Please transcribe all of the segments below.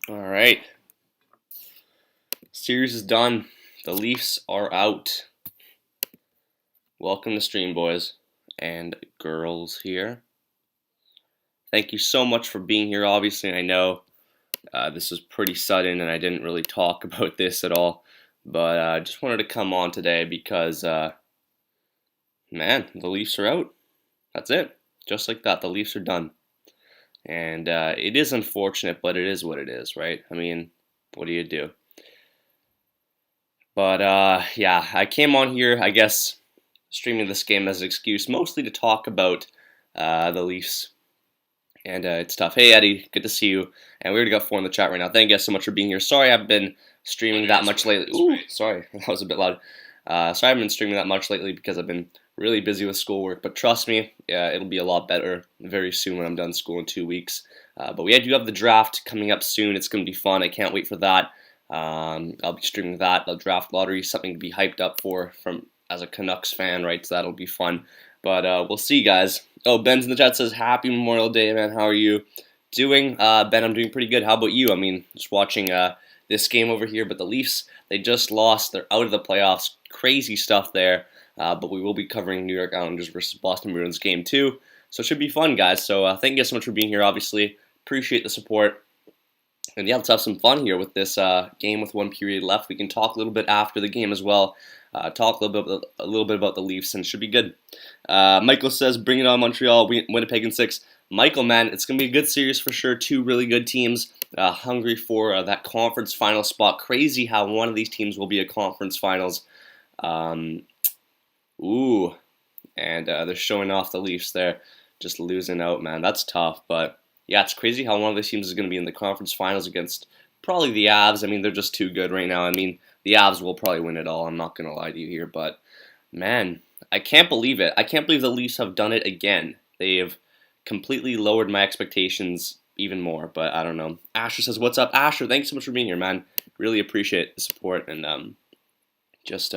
All right. Series is done. The Leafs are out. Welcome to stream, boys and girls here. Thank you so much for being here. Obviously, I know this was pretty sudden and I didn't really talk about this at all. But I just wanted to come on today because, man, the Leafs are out. That's it. Just like that, the Leafs are done. And it is unfortunate, but it is what it is, right? I mean, what do you do? But yeah, I came on here, I guess, streaming this game as an excuse, mostly to talk about the Leafs. And it's tough. Hey, Eddie, good to see you. And we already got 4 in the chat right now. Thank you guys so much for being here. Sorry I've been streaming that much lately. Ooh, sorry, that was a bit loud. Sorry I've been streaming that much lately because I've been really busy with schoolwork. But trust me, it'll be a lot better very soon when I'm done school in 2 weeks. But we do have the draft coming up soon. It's going to be fun. I can't wait for that. I'll be streaming that. The draft lottery is something to be hyped up for from as a Canucks fan, right? So that'll be fun. But we'll see, guys. Oh, Ben's in the chat says, Happy Memorial Day, man. How are you doing? Ben, I'm doing pretty good. How about you? I mean, just watching this game over here. But the Leafs, they just lost. They're out of the playoffs. Crazy stuff there. But we will be covering New York Islanders versus Boston Bruins game 2. So it should be fun, guys. So thank you so much for being here, obviously. Appreciate the support. And yeah, let's have some fun here with this game with 1 period left. We can talk a little bit after the game as well. Talk a little bit about the Leafs, and it should be good. Michael says, bring it on Montreal, Winnipeg in 6. Michael, man, it's going to be a good series for sure. 2 really good teams hungry for that conference final spot. Crazy how one of these teams will be a conference finals. Ooh, and they're showing off the Leafs there, just losing out, man. That's tough, but yeah, it's crazy how one of these teams is going to be in the conference finals against probably the Avs. I mean, they're just too good right now. I mean, the Avs will probably win it all. I'm not going to lie to you here, but man, I can't believe it. I can't believe the Leafs have done it again. They have completely lowered my expectations even more, but I don't know. Asher says, what's up? Asher, thanks so much for being here, man. Really appreciate the support, and just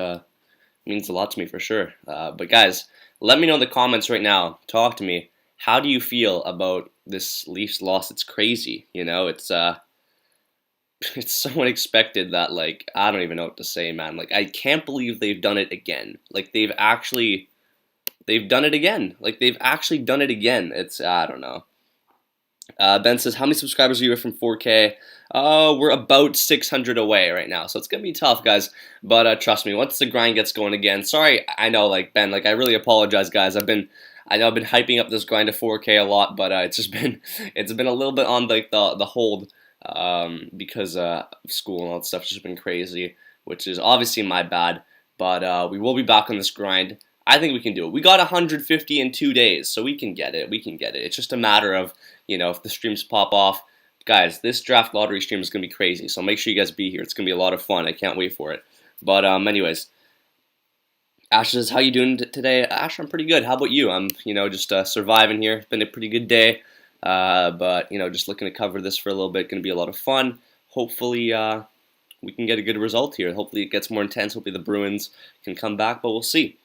means a lot to me for sure. But guys, let me know in the comments right now. Talk to me. How do you feel about this Leafs loss? It's crazy, you know. It's it's so unexpected that, like, I don't even know what to say, man. Like, I can't believe they've done it again. Like, they've done it again. Like, they've actually done it again. It's I don't know. Ben says, how many subscribers are you from 4K? Oh, we're about 600 away right now, so it's gonna be tough, guys. But trust me, once the grind gets going again. Sorry, I know, like Ben, like I really apologize, guys. I know I've been hyping up this grind to 4K a lot, but it's just been a little bit on like the hold because of school and all that stuff. It's just been crazy, which is obviously my bad. But we will be back on this grind. I think we can do it. We got 150 in 2 days, so we can get it. We can get it. It's just a matter of, you know, if the streams pop off. Guys, this draft lottery stream is going to be crazy, so make sure you guys be here. It's going to be a lot of fun. I can't wait for it. But anyways, Ash says, how you doing today? Ash, I'm pretty good. How about you? I'm, you know, just surviving here. It's been a pretty good day. But, you know, just looking to cover this for a little bit. Going to be a lot of fun. Hopefully, we can get a good result here. Hopefully it gets more intense. Hopefully the Bruins can come back, but we'll see.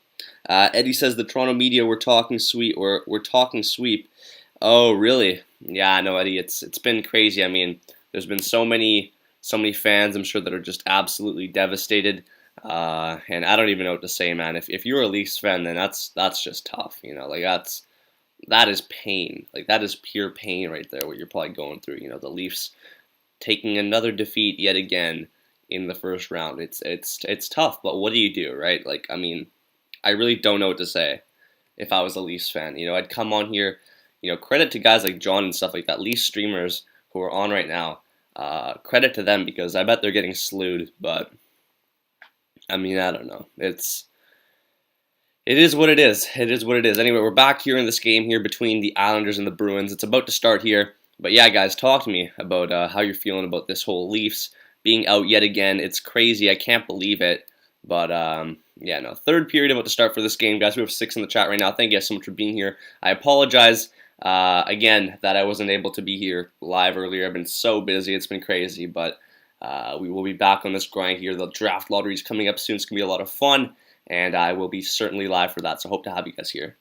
Eddie says the Toronto media we're talking sweep. We're talking sweep. Oh, really? Yeah, no, Eddie. It's been crazy. I mean, there's been so many fans, I'm sure, that are just absolutely devastated. And I don't even know what to say, man. If you're a Leafs fan, then that's just tough. You know, like that is pain. Like that is pure pain right there. What you're probably going through. You know, the Leafs taking another defeat yet again in the first round. It's tough, but what do you do, right? Like, I mean, I really don't know what to say if I was a Leafs fan. You know, I'd come on here, you know, credit to guys like John and stuff like that, Leafs streamers who are on right now. Credit to them because I bet they're getting slewed, but I mean, I don't know. It is what it is. It is what it is. Anyway, we're back here in this game here between the Islanders and the Bruins. It's about to start here. But yeah, guys, talk to me about how you're feeling about this whole Leafs being out yet again. It's crazy. I can't believe it. But yeah, no. 3rd period about to start for this game, guys. We have 6 in the chat right now. Thank you guys so much for being here. I apologize again that I wasn't able to be here live earlier. I've been so busy. It's been crazy. But we will be back on this grind here. The draft lottery is coming up soon. It's going to be a lot of fun. And I will be certainly live for that. So hope to have you guys here.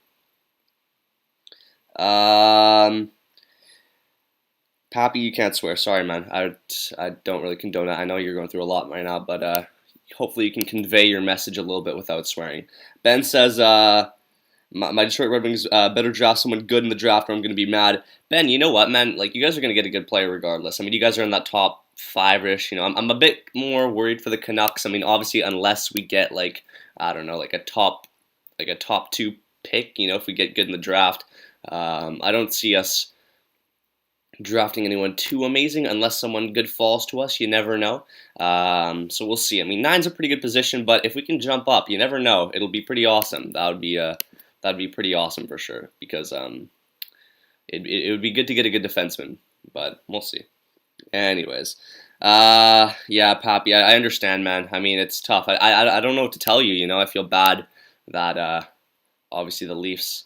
Pappy, you can't swear. Sorry, man. I don't really condone that. I know you're going through a lot right now, but hopefully you can convey your message a little bit without swearing. Ben says, my Detroit Red Wings better draft someone good in the draft or I'm going to be mad. Ben, you know what, man? Like, you guys are going to get a good player regardless. I mean, you guys are in that top five-ish. You know, I'm a bit more worried for the Canucks. I mean, obviously, unless we get, like, I don't know, like a top two pick, you know, if we get good in the draft. I don't see us drafting anyone too amazing unless someone good falls to us. You never know. So we'll see. I mean, nine's a pretty good position, but if we can jump up, you never know. It'll be pretty awesome. That'd be pretty awesome for sure because it would be good to get a good defenseman, but we'll see. Anyways, yeah, Pappy, I understand, man. I mean, it's tough. I don't know what to tell you. You know, I feel bad that obviously the Leafs.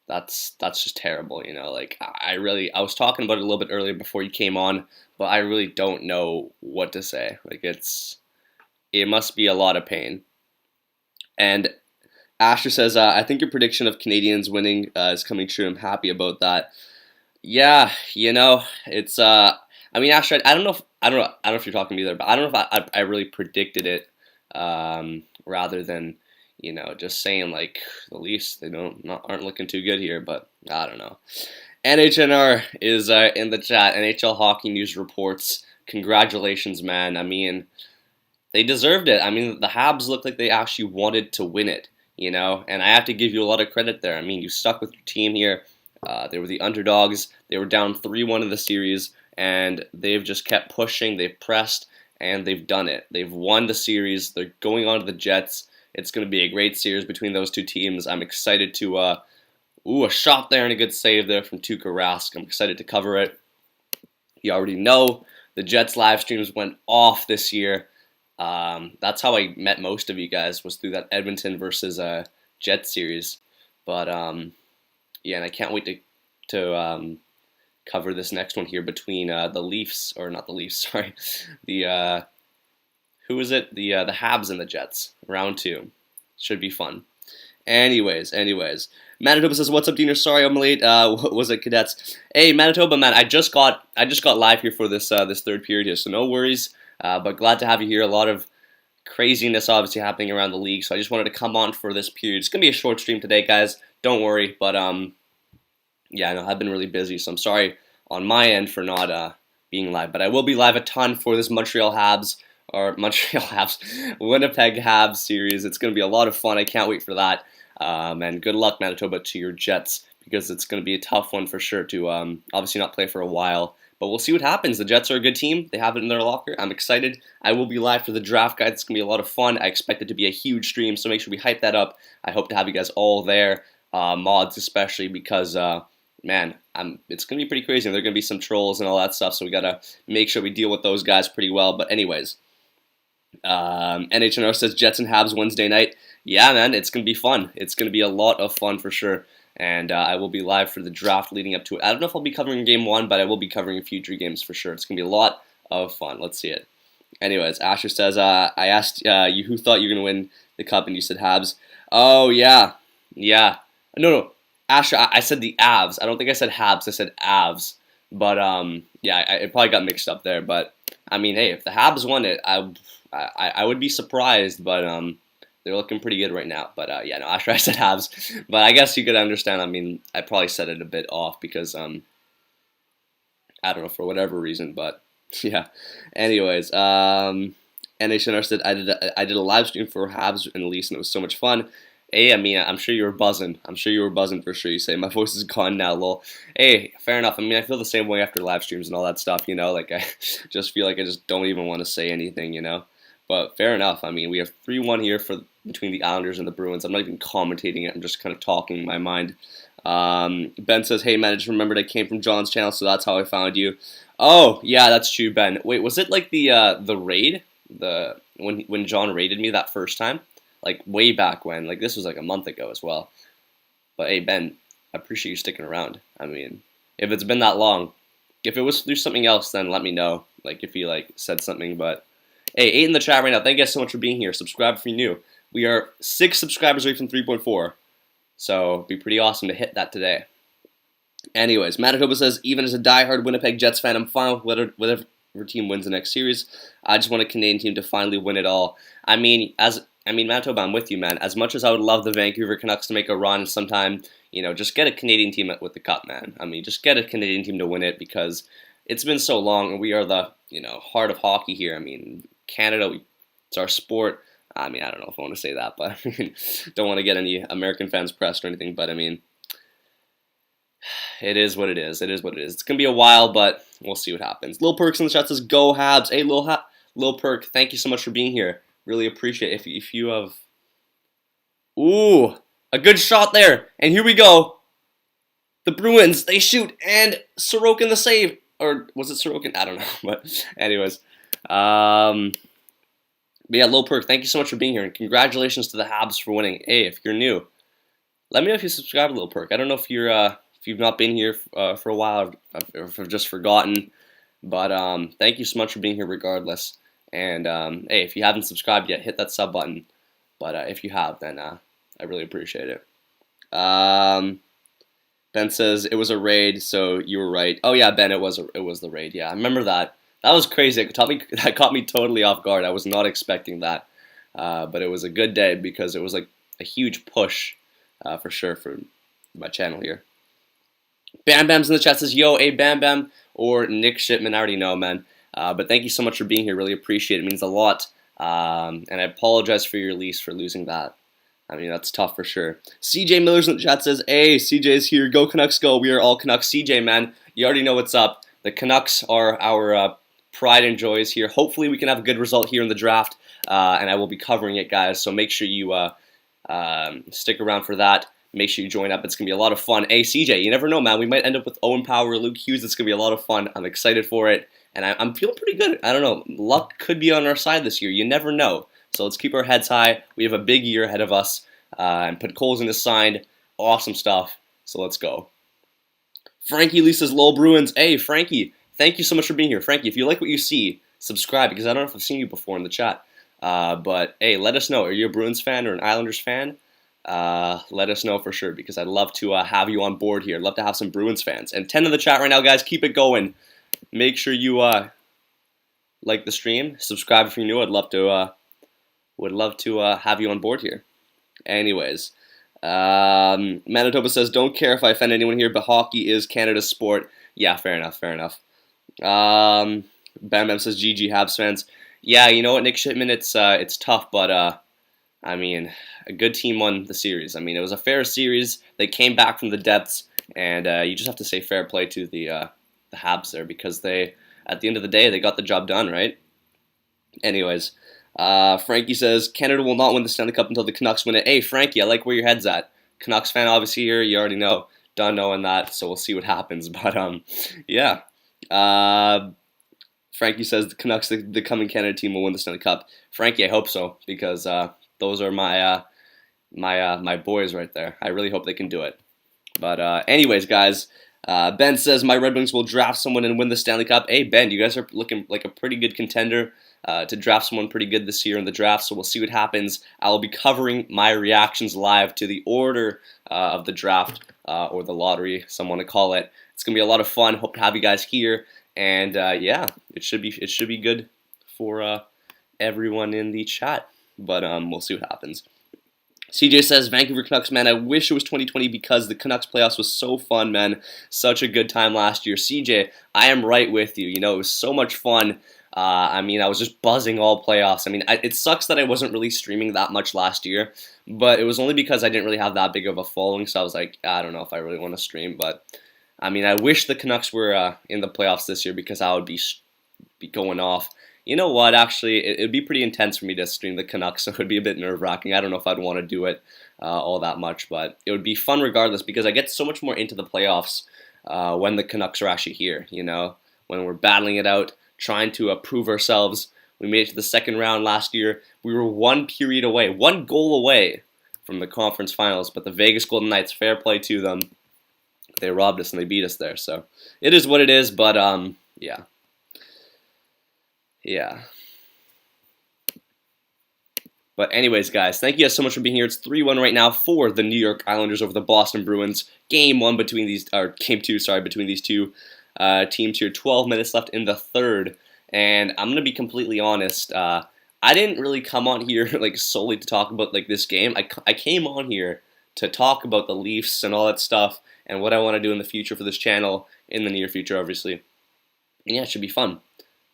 That's just terrible, you know. Like I was talking about it a little bit earlier before you came on, but I really don't know what to say. Like it must be a lot of pain. And Asher says, I think your prediction of Canadiens winning is coming true. I'm happy about that. Yeah, you know, it's I mean, Asher, I don't know if you're talking to me there, but I don't know if I really predicted it rather than, you know, just saying like the Leafs, they aren't looking too good here, but I don't know. NHNR is in the chat. NHL Hockey News reports, congratulations, man. I mean, they deserved it. I mean, the Habs looked like they actually wanted to win it, you know, and I have to give you a lot of credit there. I mean, you stuck with your team here. They were the underdogs. They were down 3-1 in the series, and they've just kept pushing. They've pressed, and they've done it. They've won the series. They're going on to the Jets. It's going to be a great series between those two teams. I'm excited to, a shot there and a good save there from Tuukka Rask. I'm excited to cover it. You already know the Jets live streams went off this year. That's how I met most of you guys, was through that Edmonton versus Jets series. But yeah, and I can't wait to cover this next one here between the Leafs, or not the Leafs, sorry, the who is it? The Habs and the Jets, round 2. Should be fun. Anyways, Manitoba says, "What's up, Diener? Sorry I'm late. What was it, Cadets? Hey, Manitoba, man, I just got live here for this third period here, so no worries. But glad to have you here. A lot of craziness obviously happening around the league, so I just wanted to come on for this period. It's gonna be a short stream today, guys. Don't worry. But yeah, I know I've been really busy, so I'm sorry on my end for not being live. But I will be live a ton for this Winnipeg Habs series. It's going to be a lot of fun. I can't wait for that. And good luck, Manitoba, to your Jets, because it's going to be a tough one for sure to obviously not play for a while. But we'll see what happens. The Jets are a good team. They have it in their locker. I'm excited. I will be live for the draft, guys. It's going to be a lot of fun. I expect it to be a huge stream, so make sure we hype that up. I hope to have you guys all there, mods especially, because man, it's going to be pretty crazy. There are going to be some trolls and all that stuff, so we got to make sure we deal with those guys pretty well. But anyways, NHNR says Jets and Habs Wednesday night. Yeah, man, it's going to be fun. It's going to be a lot of fun for sure. And I will be live for the draft leading up to it. I don't know if I'll be covering Game 1, but I will be covering future games for sure. It's going to be a lot of fun. Let's see it. Anyways, Asher says, I asked you who thought you were going to win the Cup, and you said Habs. Oh, yeah. Yeah. No. Asher, I said the Avs. I don't think I said Habs. I said Avs. But, yeah, it probably got mixed up there. But, I mean, hey, if the Habs won it, I would be surprised, but they're looking pretty good right now. But yeah, no, Asher, I said Habs. But I guess you could understand. I mean, I probably said it a bit off because I don't know, for whatever reason. But yeah. Anyways, NHNR said I did a live stream for Habs and Leafs, and it was so much fun. Hey, I mean, I'm sure you were buzzing. I'm sure you were buzzing for sure. You say my voice is gone now, lol. Hey, fair enough. I mean, I feel the same way after live streams and all that stuff. You know, like I just feel like I just don't even want to say anything. You know. But fair enough. I mean, we have 3-1 here between the Islanders and the Bruins. I'm not even commentating it. I'm just kind of talking in my mind. Ben says, hey, man, I just remembered I came from John's channel, so that's how I found you. Oh, yeah, that's true, Ben. Wait, was it like the raid? When John raided me that first time? Like, way back when. Like, this was like a month ago as well. But, hey, Ben, I appreciate you sticking around. I mean, if it's been that long. If it was through something else, then let me know. Like, if you, like, said something, but... Hey, 8 in the chat right now. Thank you guys so much for being here. Subscribe if you're new. We are 6 subscribers away from 3.4. So it'd be pretty awesome to hit that today. Anyways, Manitoba says, even as a diehard Winnipeg Jets fan, I'm fine with whatever team wins the next series. I just want a Canadian team to finally win it all. Manitoba, I'm with you, man. As much as I would love the Vancouver Canucks to make a run sometime, just get a Canadian team with the cup, man. Just get a Canadian team to win it because it's been so long, and we are the, heart of hockey here. Canada, it's our sport. I don't know if I want to say that, but don't want to get any American fans pressed or anything, but it is what it is. It is what it is. It's going to be a while, but we'll see what happens. Lil Perks in the chat says, go Habs. Hey, Lil Perk, thank you so much for being here. Really appreciate it. If you have... Ooh, a good shot there. And here we go. The Bruins, they shoot, and Sorokin the save. Or was it Sorokin? I don't know. But anyways. But yeah, Lil Perk, thank you so much for being here. And congratulations to the Habs for winning. Hey, if you're new, let me know if you subscribe to Lil Perk. I don't know if you're... if you've not been here for a while, or if I've just forgotten, but thank you so much for being here regardless. And hey, if you haven't subscribed yet, hit that sub button. But if you have, then I really appreciate it. Ben says it was a raid, so you were right. Oh yeah, Ben, it was the raid. Yeah, I remember that. That was crazy. That caught me totally off guard. I was not expecting that, but it was a good day because it was like a huge push for sure for my channel here. Bam Bam's in the chat says, yo, hey Bam Bam, or Nick Shipman, I already know, man. But thank you so much for being here, really appreciate it, it means a lot. And I apologize for your release for losing that. That's tough for sure. CJ Miller's in the chat says, hey, CJ's here, go Canucks go, we are all Canucks. CJ, man, you already know what's up. The Canucks are our pride and joys here. Hopefully we can have a good result here in the draft, and I will be covering it, guys, so make sure you stick around for that. Make sure you join up. It's going to be a lot of fun. Hey, CJ, you never know, man. We might end up with Owen Power or Luke Hughes. It's going to be a lot of fun. I'm excited for it. And I'm feeling pretty good. I don't know. Luck could be on our side this year. You never know. So let's keep our heads high. We have a big year ahead of us. And put Coles in his signed. Awesome stuff. So let's go. Frankie Lee says, lol Bruins. Hey, Frankie, thank you so much for being here. Frankie, if you like what you see, subscribe. Because I don't know if I've seen you before in the chat. But, hey, let us know. Are you a Bruins fan or an Islanders fan? Let us know for sure because I'd love to have you on board here. I'd love to have some Bruins fans. And 10 in the chat right now, guys. Keep it going. Make sure you like the stream. Subscribe if you're new. I'd love to have you on board here. Anyways, Manitoba says, don't care if I offend anyone here, but hockey is Canada's sport. Yeah, fair enough, fair enough. Bam Bam says, GG Habs fans. Yeah, you know what, Nick Shipman, it's tough, but a good team won the series. It was a fair series. They came back from the depths, and you just have to say fair play to the Habs there because they, at the end of the day, they got the job done, right? Anyways, Frankie says, Canada will not win the Stanley Cup until the Canucks win it. Hey, Frankie, I like where your head's at. Canucks fan, obviously, here. You already know. Done knowing that, so we'll see what happens. But, yeah. Frankie says the Canucks, the coming Canada team, will win the Stanley Cup. Frankie, I hope so because those are my my boys right there. I really hope they can do it. But anyways, guys, Ben says my Red Wings will draft someone and win the Stanley Cup. Hey, Ben, you guys are looking like a pretty good contender to draft someone pretty good this year in the draft, so we'll see what happens. I will be covering my reactions live to the order of the draft or the lottery, some want to call it. It's going to be a lot of fun. Hope to have you guys here. And yeah, it should be good for everyone in the chat. But we'll see what happens. CJ says, Vancouver Canucks, man, I wish it was 2020 because the Canucks playoffs was so fun, man. Such a good time last year. CJ, I am right with you. It was so much fun. I was just buzzing all playoffs. It sucks that I wasn't really streaming that much last year, but it was only because I didn't really have that big of a following, so I was like, I don't know if I really want to stream, but I wish the Canucks were in the playoffs this year because I would be going off. You know what, actually, it would be pretty intense for me to stream the Canucks, so it would be a bit nerve-wracking. I don't know if I'd want to do it all that much, but it would be fun regardless because I get so much more into the playoffs when the Canucks are actually here, when we're battling it out, trying to prove ourselves. We made it to the second round last year. We were one goal away from the conference finals, but the Vegas Golden Knights, fair play to them, they robbed us and they beat us there, so it is what it is, but yeah. Yeah. But anyways, guys, thank you guys so much for being here. It's 3-1 right now for the New York Islanders over the Boston Bruins. Game 2, sorry, between these two teams here. 12 minutes left in the third. And I'm going to be completely honest. I didn't really come on here like solely to talk about like this game. I came on here to talk about the Leafs and all that stuff and what I want to do in the future for this channel, in the near future, obviously. And yeah, it should be fun.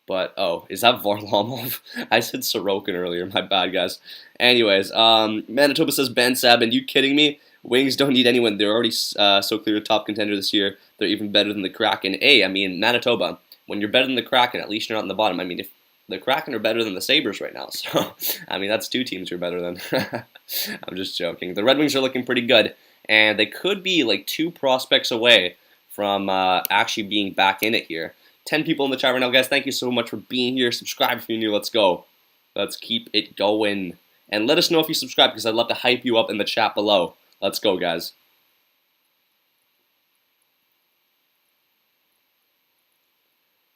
But, oh, is that Varlamov? I said Sorokin earlier, my bad, guys. Anyways, Manitoba says, Ben Sabin, you kidding me? Wings don't need anyone. They're already so clear top contender this year. They're even better than the Kraken. Hey, I mean, Manitoba, when you're better than the Kraken, at least you're not in the bottom. I mean, if the Kraken are better than the Sabres right now. So, I mean, that's two teams you're better than. I'm just joking. The Red Wings are looking pretty good, and they could be like 2 prospects away from actually being back in it here. 10 people in the chat right now, guys. Thank you so much for being here. Subscribe if you're new. Let's go. Let's keep it going. And let us know if you subscribe, because I'd love to hype you up in the chat below. Let's go, guys.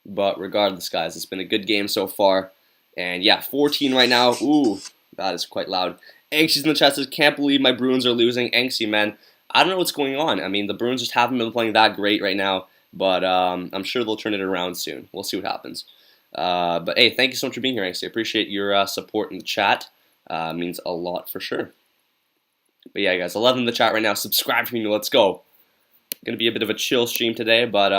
But regardless, guys, it's been a good game so far. And yeah, 14 right now. Ooh, that is quite loud. Angshy's in the chat says, can't believe my Bruins are losing. Angshy, man, I don't know what's going on. I mean, the Bruins just haven't been playing that great right now. But I'm sure they'll turn it around soon. We'll see what happens. But hey, thank you so much for being here, Angshy. I appreciate your support in the chat. Means a lot for sure. But yeah, guys, 11 in the chat right now. Subscribe for me. Let's go. Gonna be a bit of a chill stream today, but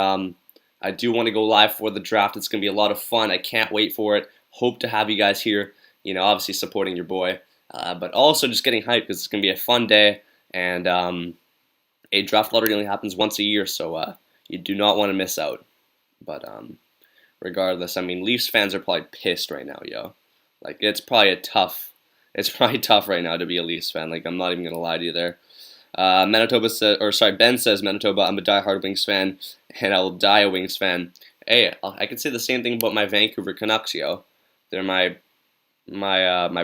I do want to go live for the draft. It's gonna be a lot of fun. I can't wait for it. Hope to have you guys here. You know, obviously supporting your boy, but also just getting hyped because it's gonna be a fun day. And a draft lottery only happens once a year, so you do not want to miss out. But regardless, I mean, Leafs fans are probably pissed right now, yo. Like, it's probably tough right now to be a Leafs fan. Like, I'm not even gonna lie to you there. Ben says, Manitoba, I'm a diehard Wings fan, and I will die a Wings fan. Hey, I can say the same thing about my Vancouver Canucks, yo. They're my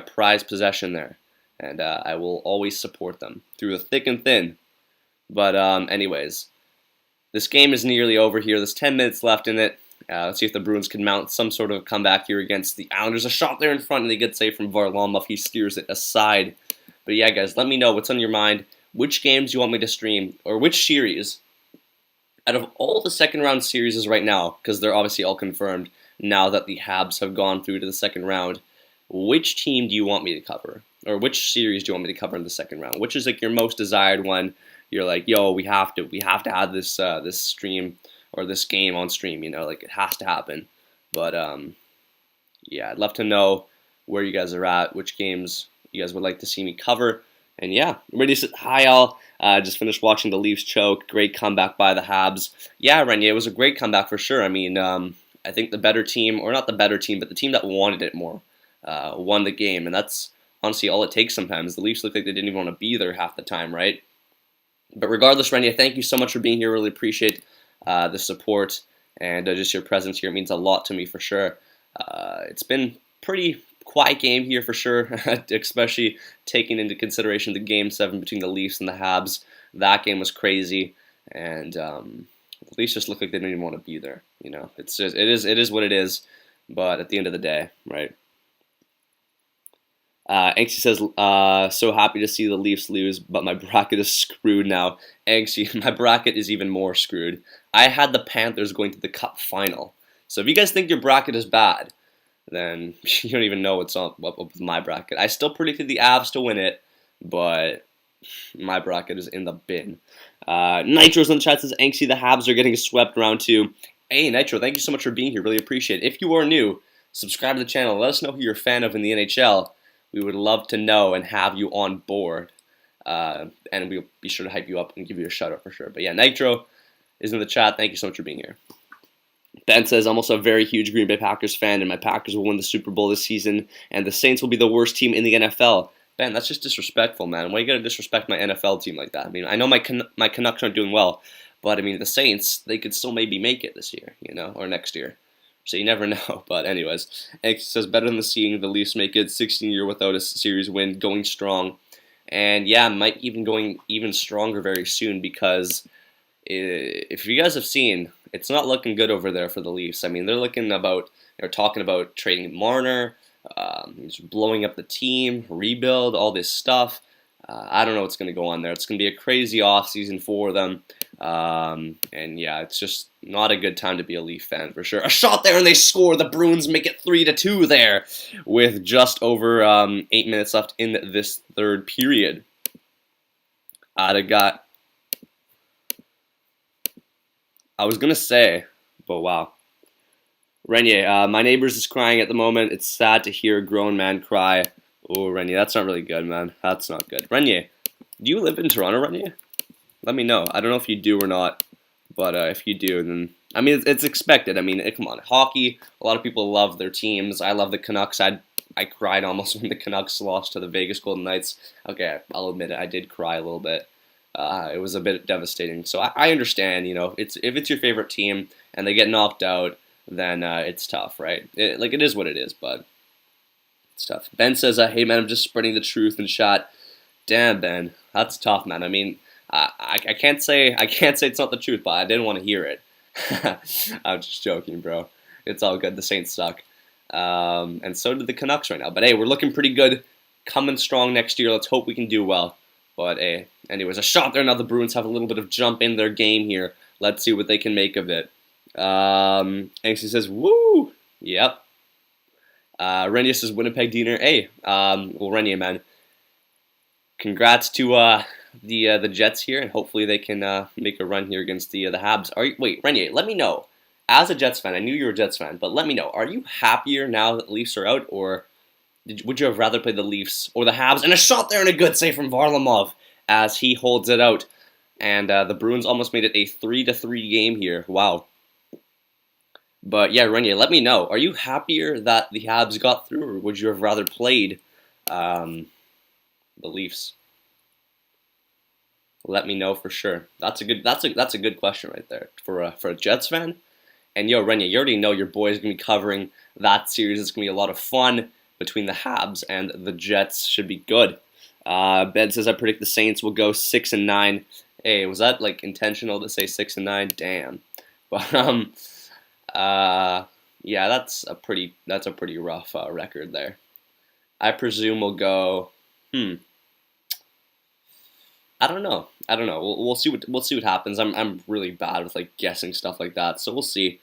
prized possession there, and I will always support them through the thick and thin. But anyways, this game is nearly over here. There's 10 minutes left in it. Let's see if the Bruins can mount some sort of comeback here against the Islanders. A shot there in front, and they get saved from Varlamov. He steers it aside. But yeah, guys, let me know what's on your mind. Which games you want me to stream, or which series out of all the second round series right now, because they're obviously all confirmed now that the Habs have gone through to the second round. Which team do you want me to cover, or which series do you want me to cover in the second round? Which is like your most desired one? You're like, yo, we have to have this this stream or this game on stream. You know, like it has to happen. But yeah, I'd love to know where you guys are at, which games you guys would like to see me cover. And yeah, I'm ready to say hi, all. Just finished watching the Leafs choke. Great comeback by the Habs. Yeah, Renier, it was a great comeback for sure. I mean, I think the better team, or not the better team, but the team that wanted it more, won the game. And that's honestly all it takes sometimes. The Leafs look like they didn't even want to be there half the time, right? But regardless, Renier, thank you so much for being here. Really appreciate the support and just your presence here. It means a lot to me for sure. It's been pretty quiet game here for sure, especially taking into consideration the Game 7 between the Leafs and the Habs. That game was crazy, and the Leafs just look like they didn't even want to be there. You know, it is what it is. But at the end of the day, right? Anxie says, so happy to see the Leafs lose, but my bracket is screwed now. Anxie, my bracket is even more screwed. I had the Panthers going to the Cup final. So if you guys think your bracket is bad, then you don't even know what's up with my bracket. I still predicted the Avs to win it, but my bracket is in the bin. Nitro's in the chat says, Anxie, the Habs are getting swept round 2. Hey, Nitro, thank you so much for being here. Really appreciate it. If you are new, subscribe to the channel. Let us know who you're a fan of in the NHL. We would love to know and have you on board. And we'll be sure to hype you up and give you a shout out for sure. But yeah, Nitro is in the chat. Thank you so much for being here. Ben says, I'm also a very huge Green Bay Packers fan, and my Packers will win the Super Bowl this season, and the Saints will be the worst team in the NFL. Ben, that's just disrespectful, man. Why you gotta disrespect my NFL team like that? I mean, I know my Canucks aren't doing well, but I mean, the Saints, they could still maybe make it this year, you know, or next year. So you never know. But anyways, X says, better than seeing the Leafs make it 16-year without a series win, going strong. And yeah, might even going even stronger very soon, because if you guys have seen, it's not looking good over there for the Leafs. I mean, they're talking about trading Marner. He's blowing up the team, rebuild, all this stuff. I don't know what's going to go on there. It's going to be a crazy offseason for them. And yeah, it's just not a good time to be a Leaf fan for sure. A shot there and they score. The Bruins make it 3-2 there with just over 8 minutes left in this third period. I was going to say, but wow. Renier, my neighbor's is crying at the moment. It's sad to hear a grown man cry. Oh, Renier, that's not really good, man. That's not good. Renier, do you live in Toronto, Renier? Let me know. I don't know if you do or not, but if you do, then I mean it's expected. I mean, come on, hockey. A lot of people love their teams. I love the Canucks. I cried almost when the Canucks lost to the Vegas Golden Knights. Okay, I'll admit it. I did cry a little bit. It was a bit devastating. So I understand. You know, if it's your favorite team and they get knocked out, then it's tough, right? It is what it is, but it's tough. Ben says, "Hey man, I'm just spreading the truth and shot." Damn, Ben, that's tough, man. I mean, I can't say it's not the truth, but I didn't want to hear it. I'm just joking, bro. It's all good. The Saints suck, and so did the Canucks right now. But hey, we're looking pretty good, coming strong next year. Let's hope we can do well. But hey, anyways, a shot there. Now the Bruins have a little bit of jump in their game here. Let's see what they can make of it. Anxie says, "Woo!" Yep. Renier says, "Winnipeg dinner." Hey, well, Renier, man, congrats to the Jets here, and hopefully they can make a run here against the Habs. Wait, Renier, let me know. As a Jets fan, I knew you were a Jets fan, but let me know. Are you happier now that the Leafs are out, or would you have rather played the Leafs or the Habs? And a shot there and a good save from Varlamov as he holds it out, and the Bruins almost made it a 3-3 game here. Wow. But yeah, Renier, let me know. Are you happier that the Habs got through, or would you have rather played the Leafs? Let me know for sure. That's a good question right there for a Jets fan. And yo, Renier, you already know your boy is gonna be covering that series. It's gonna be a lot of fun between the Habs and the Jets. Should be good. Ben says, "I predict the Saints will go 6-9." Hey, was that like intentional to say 6-9? Damn. But yeah, that's a pretty rough record there. I presume we'll go. I don't know. We'll see what happens. I'm really bad with like guessing stuff like that, so we'll see.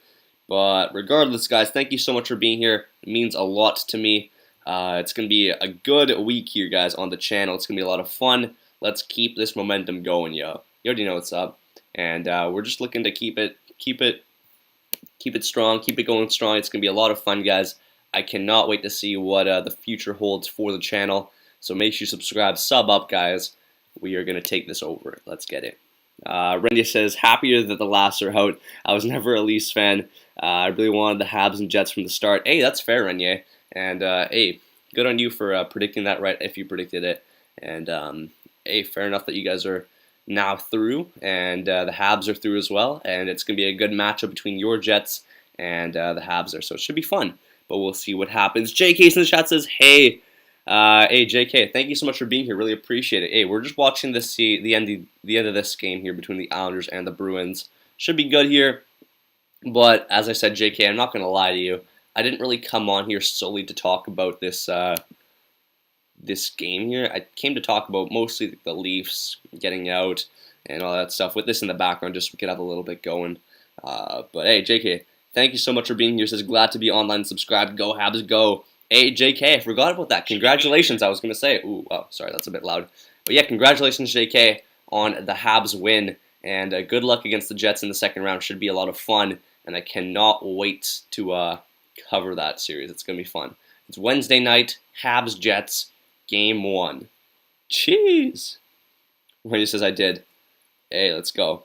But regardless, guys, thank you so much for being here. It means a lot to me. It's gonna be a good week here, guys, on the channel. It's gonna be a lot of fun. Let's keep this momentum going, yo. You already know what's up, and we're just looking to keep it strong, keep it going strong. It's gonna be a lot of fun, guys. I cannot wait to see what the future holds for the channel. So make sure you subscribe, sub up, guys. We are gonna take this over. Let's get it. Renier says, "Happier that the Laughs are out. I was never a Leafs fan. I really wanted the Habs and Jets from the start." Hey, that's fair, Renier. And hey, good on you for predicting that right if you predicted it. And hey, fair enough that you guys are now through, and the Habs are through as well. And it's going to be a good matchup between your Jets and the Habs there. So it should be fun. But we'll see what happens. JK in the chat says, "Hey, hey JK, thank you so much for being here. Really appreciate it. Hey, we're just watching the end of this game here between the Islanders and the Bruins. Should be good here. But as I said, JK, I'm not going to lie to you. I didn't really come on here solely to talk about this this game here. I came to talk about mostly the Leafs getting out and all that stuff. With this in the background, just so we could have a little bit going. But hey, JK, thank you so much for being here. Says, "Glad to be online. Subscribe. Go Habs, go." Hey, JK, I forgot about that. Congratulations, I was going to say. Ooh, oh, sorry, that's a bit loud. But yeah, congratulations, JK, on the Habs win. And good luck against the Jets in the second round. Should be a lot of fun. And I cannot wait to cover that series. It's going to be fun. It's Wednesday night, Habs Jets, game 1. Cheese. When he says I did. Hey, let's go.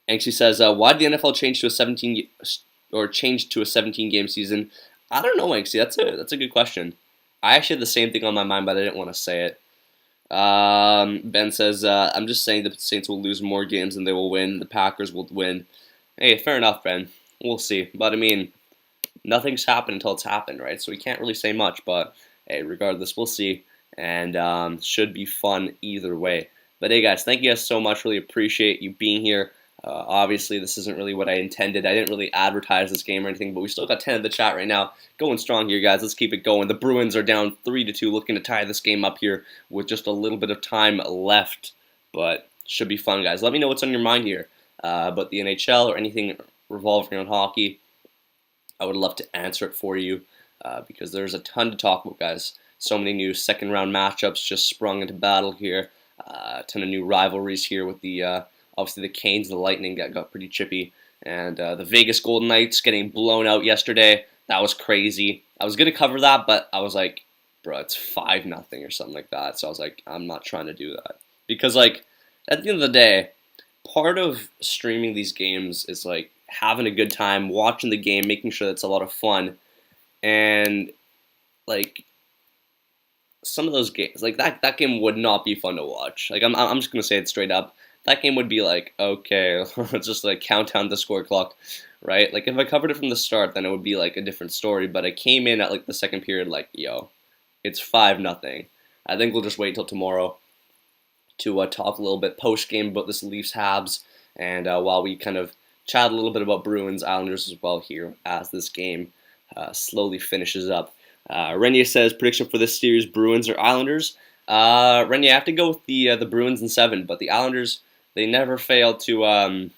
Anxie says, "Why did the NFL change to a 17 game season?" I don't know, Anxie. That's a good question. I actually had the same thing on my mind, but I didn't want to say it. Ben says, "I'm just saying the Saints will lose more games than they will win. The Packers will win." Hey, fair enough, Ben. We'll see. But I mean, nothing's happened until it's happened, right? So we can't really say much. But hey, regardless, we'll see. And should be fun either way. But hey, guys, thank you guys so much. Really appreciate you being here. Obviously, this isn't really what I intended. I didn't really advertise this game or anything, but we still got 10 in the chat right now. Going strong here, guys. Let's keep it going. The Bruins are down 3-2, looking to tie this game up here with just a little bit of time left, but should be fun, guys. Let me know what's on your mind here about the NHL or anything revolving around hockey. I would love to answer it for you because there's a ton to talk about, guys. So many new second-round matchups just sprung into battle here. A ton of new rivalries here with the obviously the Canes and the Lightning got pretty chippy, and the Vegas Golden Knights getting blown out yesterday. That was crazy. I was gonna cover that, but I was like, bro, it's 5-0 or something like that. So I was like, I'm not trying to do that because like at the end of the day, part of streaming these games is like having a good time, watching the game, making sure that's a lot of fun, and like some of those games, like that game would not be fun to watch. Like I'm just gonna say it straight up. That game would be like, okay, let's just like count down the score clock, right? Like if I covered it from the start, then it would be like a different story. But I came in at like the second period, like, yo, it's 5-0. I think we'll just wait till tomorrow to talk a little bit post game about this Leafs Habs, and while we kind of chat a little bit about Bruins Islanders as well here as this game slowly finishes up. Renya says prediction for this series: Bruins or Islanders. Renya, I have to go with the Bruins in 7, but the Islanders, they never fail to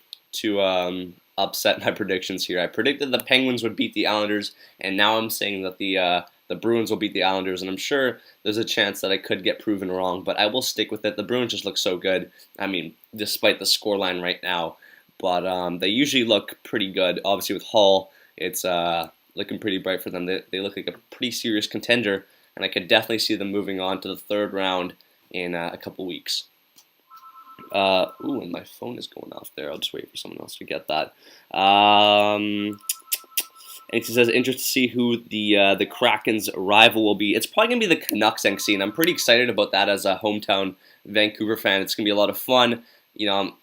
upset my predictions here. I predicted the Penguins would beat the Islanders, and now I'm saying that the Bruins will beat the Islanders, and I'm sure there's a chance that I could get proven wrong, but I will stick with it. The Bruins just look so good. I mean, despite the scoreline right now, but they usually look pretty good. Obviously, with Hall, it's looking pretty bright for them. They look like a pretty serious contender, and I could definitely see them moving on to the 3rd round in a couple weeks. And my phone is going off there. I'll just wait for someone else to get that. And he says, interested to see who the Kraken's rival will be. It's probably going to be the Canucks, NC, and I'm pretty excited about that as a hometown Vancouver fan. It's going to be a lot of fun. You know,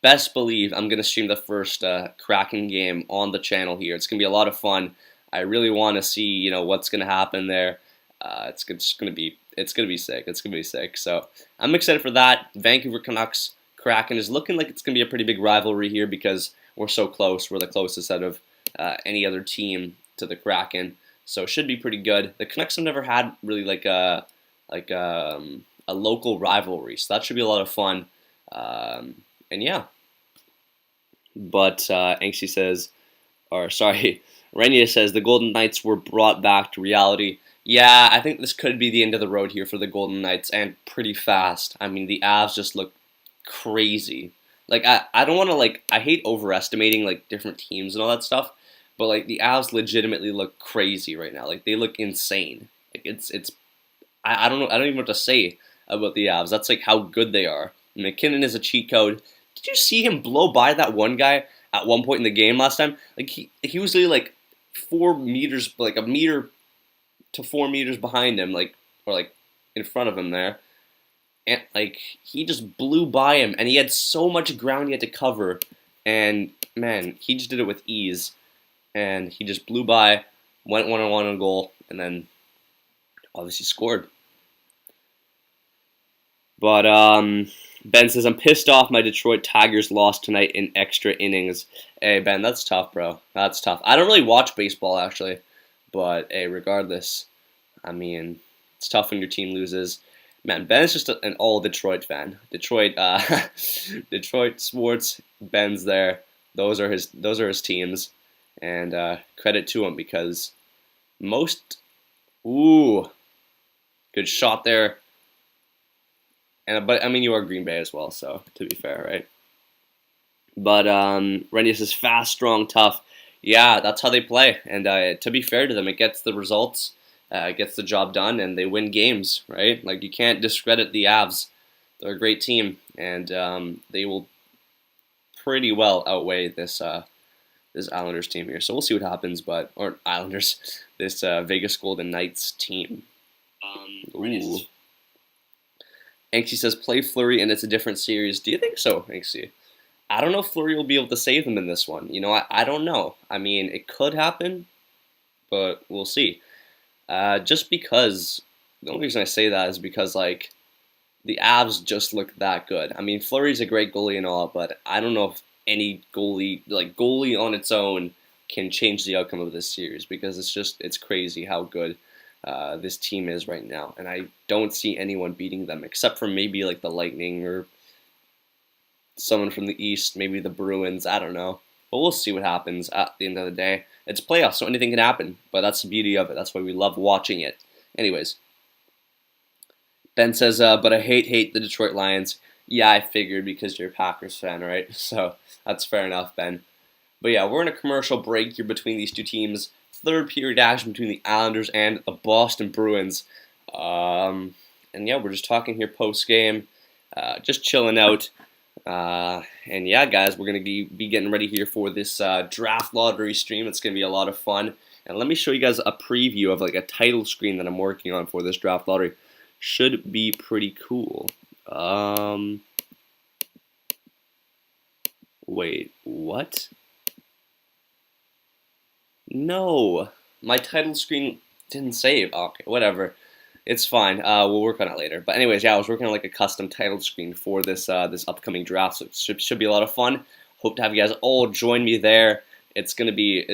best believe I'm going to stream the first Kraken game on the channel here. It's going to be a lot of fun. I really want to see, you know, what's going to happen there. It's going to be sick. It's going to be sick. So I'm excited for that. Vancouver Canucks Kraken is looking like it's going to be a pretty big rivalry here because we're so close. We're the closest out of any other team to the Kraken, so it should be pretty good. The Canucks have never had really like a local rivalry, so that should be a lot of fun. And yeah, but Anxie says, or sorry, Renia says the Golden Knights were brought back to reality. Yeah, I think this could be the end of the road here for the Golden Knights, and pretty fast. I mean, the Avs just look crazy. Like, I don't want to, like, I hate overestimating, like, different teams and all that stuff, but, like, the Avs legitimately look crazy right now. Like, they look insane. Like, I don't know, I don't even know what to say about the Avs. That's, like, how good they are. McKinnon is a cheat code. Did you see him blow by that one guy at one point in the game last time? Like, he was literally, like, 4 meters, like, a meter to 4 meters behind him, like, or, like, in front of him there. And, like, he just blew by him, and he had so much ground he had to cover, and, man, he just did it with ease, and he just blew by, went one-on-one on goal, and then obviously scored. But, Ben says, I'm pissed off my Detroit Tigers lost tonight in extra innings. Hey, Ben, that's tough, bro. That's tough. I don't really watch baseball, actually, but, hey, regardless, I mean, it's tough when your team loses. Man, Ben is just an all Detroit fan. Detroit sports. Ben's there. Those are his teams, and credit to him because most. Ooh, good shot there. But I mean, you are Green Bay as well, so to be fair, right? But Renius says fast, strong, tough. Yeah, that's how they play, and to be fair to them, it gets the results. Gets the job done, and they win games, right? Like, you can't discredit the Avs. They're a great team, and they will pretty well outweigh this Islanders team here. So we'll see what happens, or Islanders, this Vegas Golden Knights team. Ooh. Anxie says, play Fleury, and it's a different series. Do you think so, Anxie? I don't know if Fleury will be able to save them in this one. You know, I don't know. I mean, it could happen, but we'll see. Just because, the only reason I say that is because, like, the Avs just look that good. I mean, Fleury's a great goalie and all, but I don't know if any goalie, like goalie on its own, can change the outcome of this series, because it's crazy how good this team is right now, and I don't see anyone beating them except for maybe like the Lightning or someone from the East, maybe the Bruins. I don't know, but we'll see what happens at the end of the day. It's playoffs, so anything can happen, but that's the beauty of it. That's why we love watching it. Anyways, Ben says, but I hate the Detroit Lions. Yeah, I figured, because you're a Packers fan, right? So that's fair enough, Ben. But yeah, we're in a commercial break here between these two teams. Third period action between the Islanders and the Boston Bruins. And yeah, we're just talking here post-game, just chilling out. And yeah, guys, we're going to be getting ready here for this draft lottery stream. It's going to be a lot of fun. And let me show you guys a preview of like a title screen that I'm working on for this draft lottery. Should be pretty cool. Wait, what? No, my title screen didn't save. Okay, whatever. It's fine. We'll work on it later. But anyways, yeah, I was working on like a custom title screen for this this upcoming draft, so it should be a lot of fun. Hope to have you guys all join me there. It's gonna be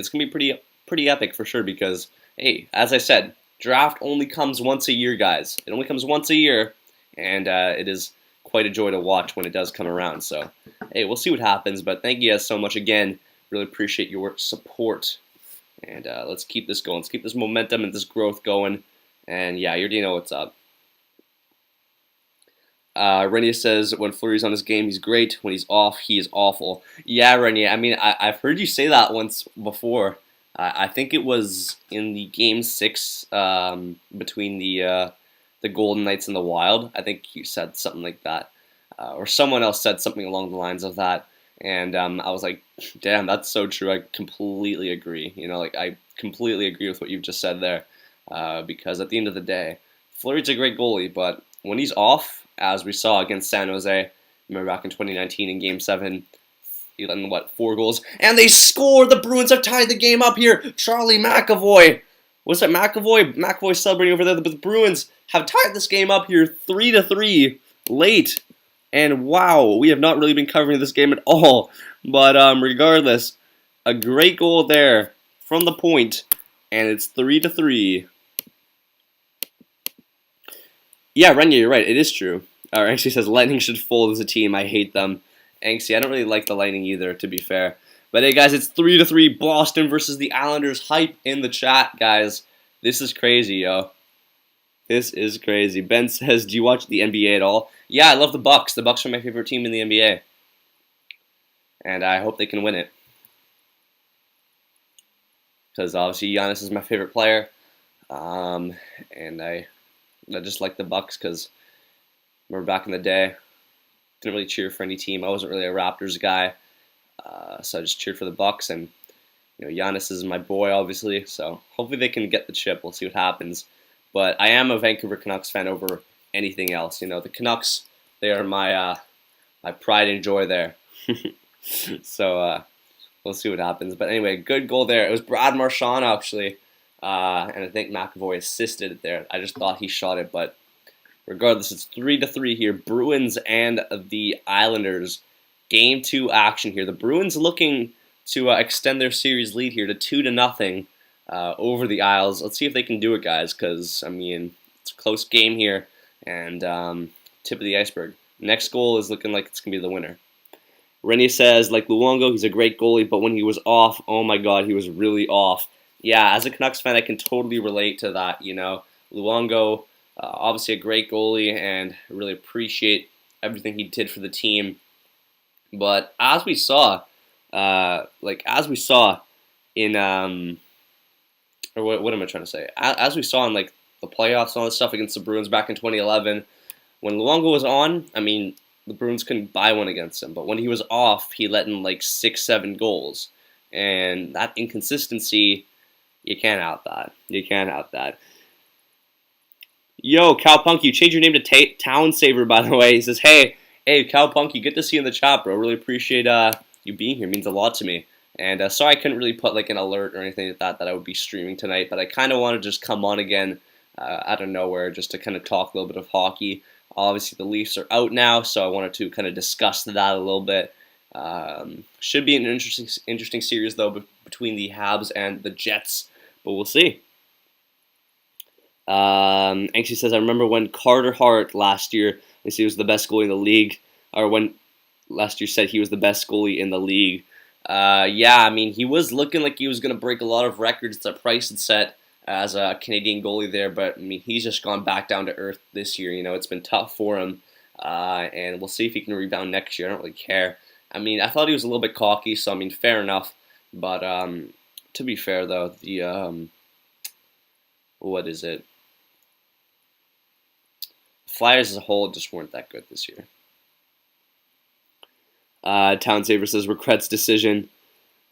pretty epic for sure, because hey, as I said, draft only comes once a year, guys. It only comes once a year, and it is quite a joy to watch when it does come around. So hey, we'll see what happens. But thank you guys so much again. Really appreciate your support. And let's keep this going. Let's keep this momentum and this growth going. And yeah, you already know what's up. Renier says, when Fleury's on his game, he's great. When he's off, he is awful. Yeah, Renier, I mean, I've heard you say that once before. I think it was in the Game 6 between the Golden Knights and the Wild. I think you said something like that. Or someone else said something along the lines of that. And I was like, damn, that's so true. I completely agree. You know, like, I completely agree with what you've just said there. Because at the end of the day, Fleury's a great goalie, but when he's off, as we saw against San Jose, remember back in 2019 in Game 7, he let in, 4 goals? And they scored! The Bruins have tied the game up here! Charlie McAvoy! Was it McAvoy? McAvoy celebrating over there, but the Bruins have tied this game up here 3-3 late. And wow, we have not really been covering this game at all. But regardless, a great goal there from the point, and it's 3-3. Yeah, Renier, you're right. It is true. Anxie says, Lightning should fold as a team. I hate them. Anxie, I don't really like the Lightning either, to be fair. But hey, guys, it's 3-3. Boston versus the Islanders. Hype in the chat, guys. This is crazy, yo. This is crazy. Ben says, do you watch the NBA at all? Yeah, I love the Bucks. The Bucks are my favorite team in the NBA. And I hope they can win it. Because obviously Giannis is my favorite player. And I just like the Bucks because remember back in the day, didn't really cheer for any team. I wasn't really a Raptors guy. So I just cheered for the Bucks, and you know, Giannis is my boy, obviously. So hopefully they can get the chip. We'll see what happens. But I am a Vancouver Canucks fan over anything else. You know, the Canucks, they are my my pride and joy there. So we'll see what happens. But anyway, good goal there. It was Brad Marchand, actually. And I think McAvoy assisted it there. I just thought he shot it. But regardless, it's 3-3 here. Bruins and the Islanders. Game 2 action here. The Bruins looking to extend their series lead here to 2-0 over the Isles. Let's see if they can do it, guys, because, I mean, it's a close game here. And tip of the iceberg. Next goal is looking like it's going to be the winner. Renier says, like Luongo, he's a great goalie, but when he was off, oh my god, he was really off. Yeah, as a Canucks fan, I can totally relate to that, you know. Luongo, obviously a great goalie, and I really appreciate everything he did for the team. But as we saw, in, or what am I trying to say? As we saw in, like, the playoffs and all this stuff against the Bruins back in 2011, when Luongo was on, I mean, the Bruins couldn't buy one against him. But when he was off, he let in, like, 6-7 goals. And that inconsistency, you can't out that. You can't out that. Yo, Cowpunk, you changed your name to Town Saver, by the way. He says, hey, Cowpunk, good to see you in the chat, bro. Really appreciate you being here. It means a lot to me. And sorry I couldn't really put like an alert or anything like that I would be streaming tonight, but I kind of want to just come on again out of nowhere just to kind of talk a little bit of hockey. Obviously, the Leafs are out now, so I wanted to kind of discuss that a little bit. Should be an interesting series though between the Habs and the Jets, but we'll see. Anxie says, I remember when Carter Hart last year said he was the best goalie in the league, or when last year said he was the best goalie in the league. Yeah, I mean, he was looking like he was going to break a lot of records that Price had set as a Canadian goalie there, but I mean, he's just gone back down to earth this year. You know, it's been tough for him, and we'll see if he can rebound next year. I don't really care. I mean, I thought he was a little bit cocky, so I mean, fair enough. But to be fair, though, the what is it? Flyers as a whole just weren't that good this year. Town Saver says regrets decision.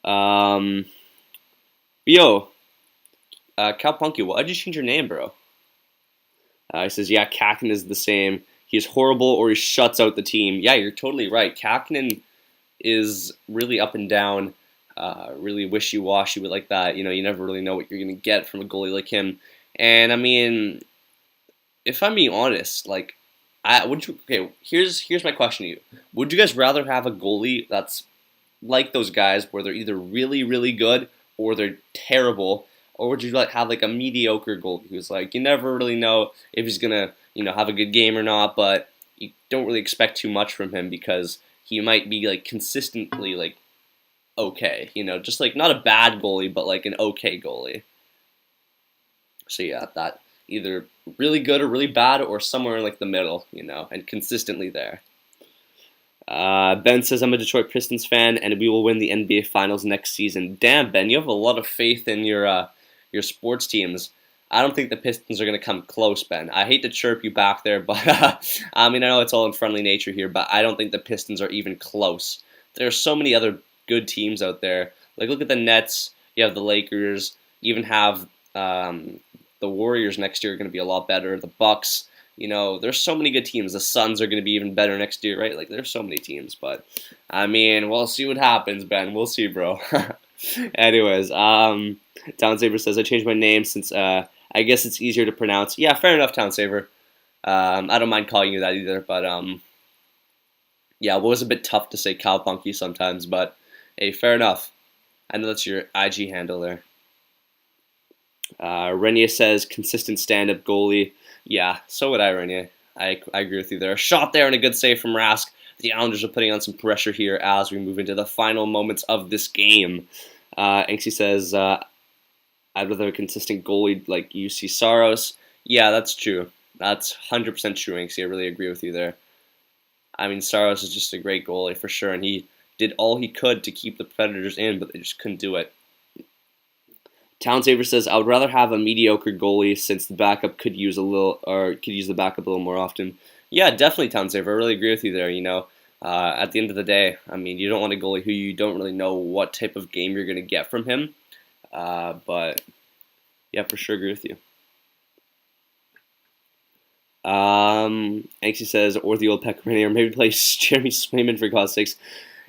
Cal Punky, why'd you change your name, bro? He says, yeah, Kakinen is the same. He's horrible or he shuts out the team. Yeah, you're totally right. Kakinen is really up and down, really wishy-washy with like that. You know, you never really know what you're going to get from a goalie like him. And, I mean, if I'm being honest, like, here's my question to you. Would you guys rather have a goalie that's like those guys where they're either really, really good or they're terrible, or would you have like a mediocre goalie who's like, you never really know if he's going to, you know, have a good game or not, but you don't really expect too much from him because he might be like consistently like okay, you know, just like not a bad goalie, but like an okay goalie. So yeah, that either really good or really bad or somewhere in like the middle, you know, and consistently there. Ben says, I'm a Detroit Pistons fan and we will win the NBA Finals next season. Damn, Ben, you have a lot of faith in your sports teams. I don't think the Pistons are going to come close, Ben. I hate to chirp you back there, but I mean, I know it's all in friendly nature here, but I don't think the Pistons are even close. There are so many other good teams out there. Like, look at the Nets. You have the Lakers. You even have the Warriors next year are going to be a lot better. The Bucks. You know, there's so many good teams. The Suns are going to be even better next year, right? Like, there's so many teams. But, I mean, we'll see what happens, Ben. We'll see, bro. Anyways, Town Saver says, I changed my name since I guess it's easier to pronounce. Yeah, fair enough, Town Saver. I don't mind calling you that either. But, yeah, it was a bit tough to say Cowpunky sometimes. But, hey, fair enough. I know that's your IG handle there. Renier says, consistent stand-up goalie. Yeah, so would I, Renier. I agree with you there. A shot there and a good save from Rask. The Islanders are putting on some pressure here as we move into the final moments of this game. Anxie says, I'd rather a consistent goalie like UC Saros. Yeah, that's true. That's 100% true, Anxie. I really agree with you there. I mean, Saros is just a great goalie for sure, and he did all he could to keep the Predators in, but they just couldn't do it. Town Saver says, I would rather have a mediocre goalie since the backup could use the backup a little more often. Yeah, definitely, Town Saver. I really agree with you there. You know, at the end of the day, I mean, you don't want a goalie who you don't really know what type of game you're going to get from him. But yeah, for sure agree with you. Anxie says, or the old Pecorino, or maybe play Jeremy Swayman for God's sakes.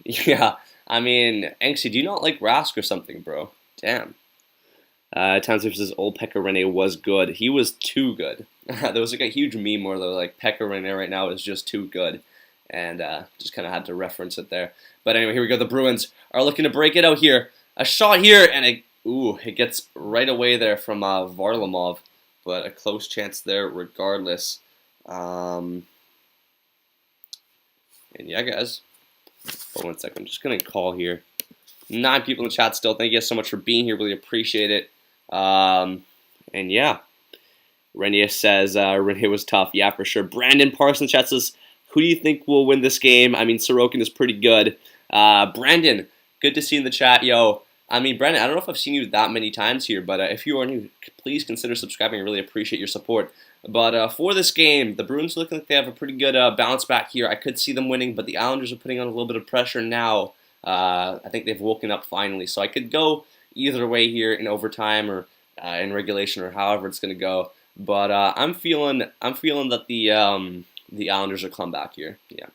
Yeah, I mean, Anxie, do you not like Rask or something, bro? Damn. Townsend says old Pekka Rinne was good. He was too good. There was like a huge meme where they're like, Pekka Rinne right now is just too good. And just kind of had to reference it there. But anyway, here we go. The Bruins are looking to break it out here. A shot here, and it gets right away there from Varlamov. But a close chance there regardless. And yeah, guys. Hold on 1 second. I'm just going to call here. 9 people in the chat still. Thank you guys so much for being here. Really appreciate it. And yeah. Renier says Renier was tough. Yeah, for sure. Brandon Parsons chat says, who do you think will win this game? I mean, Sorokin is pretty good. Brandon, good to see you in the chat. Yo, I mean, Brandon, I don't know if I've seen you that many times here, but if you are new, please consider subscribing. I really appreciate your support. But for this game, the Bruins look like they have a pretty good bounce back here. I could see them winning, but the Islanders are putting on a little bit of pressure now. I think they've woken up finally. So I could go either way here in overtime or in regulation or however it's going to go. But I'm feeling that the Islanders will come back here. Yeah.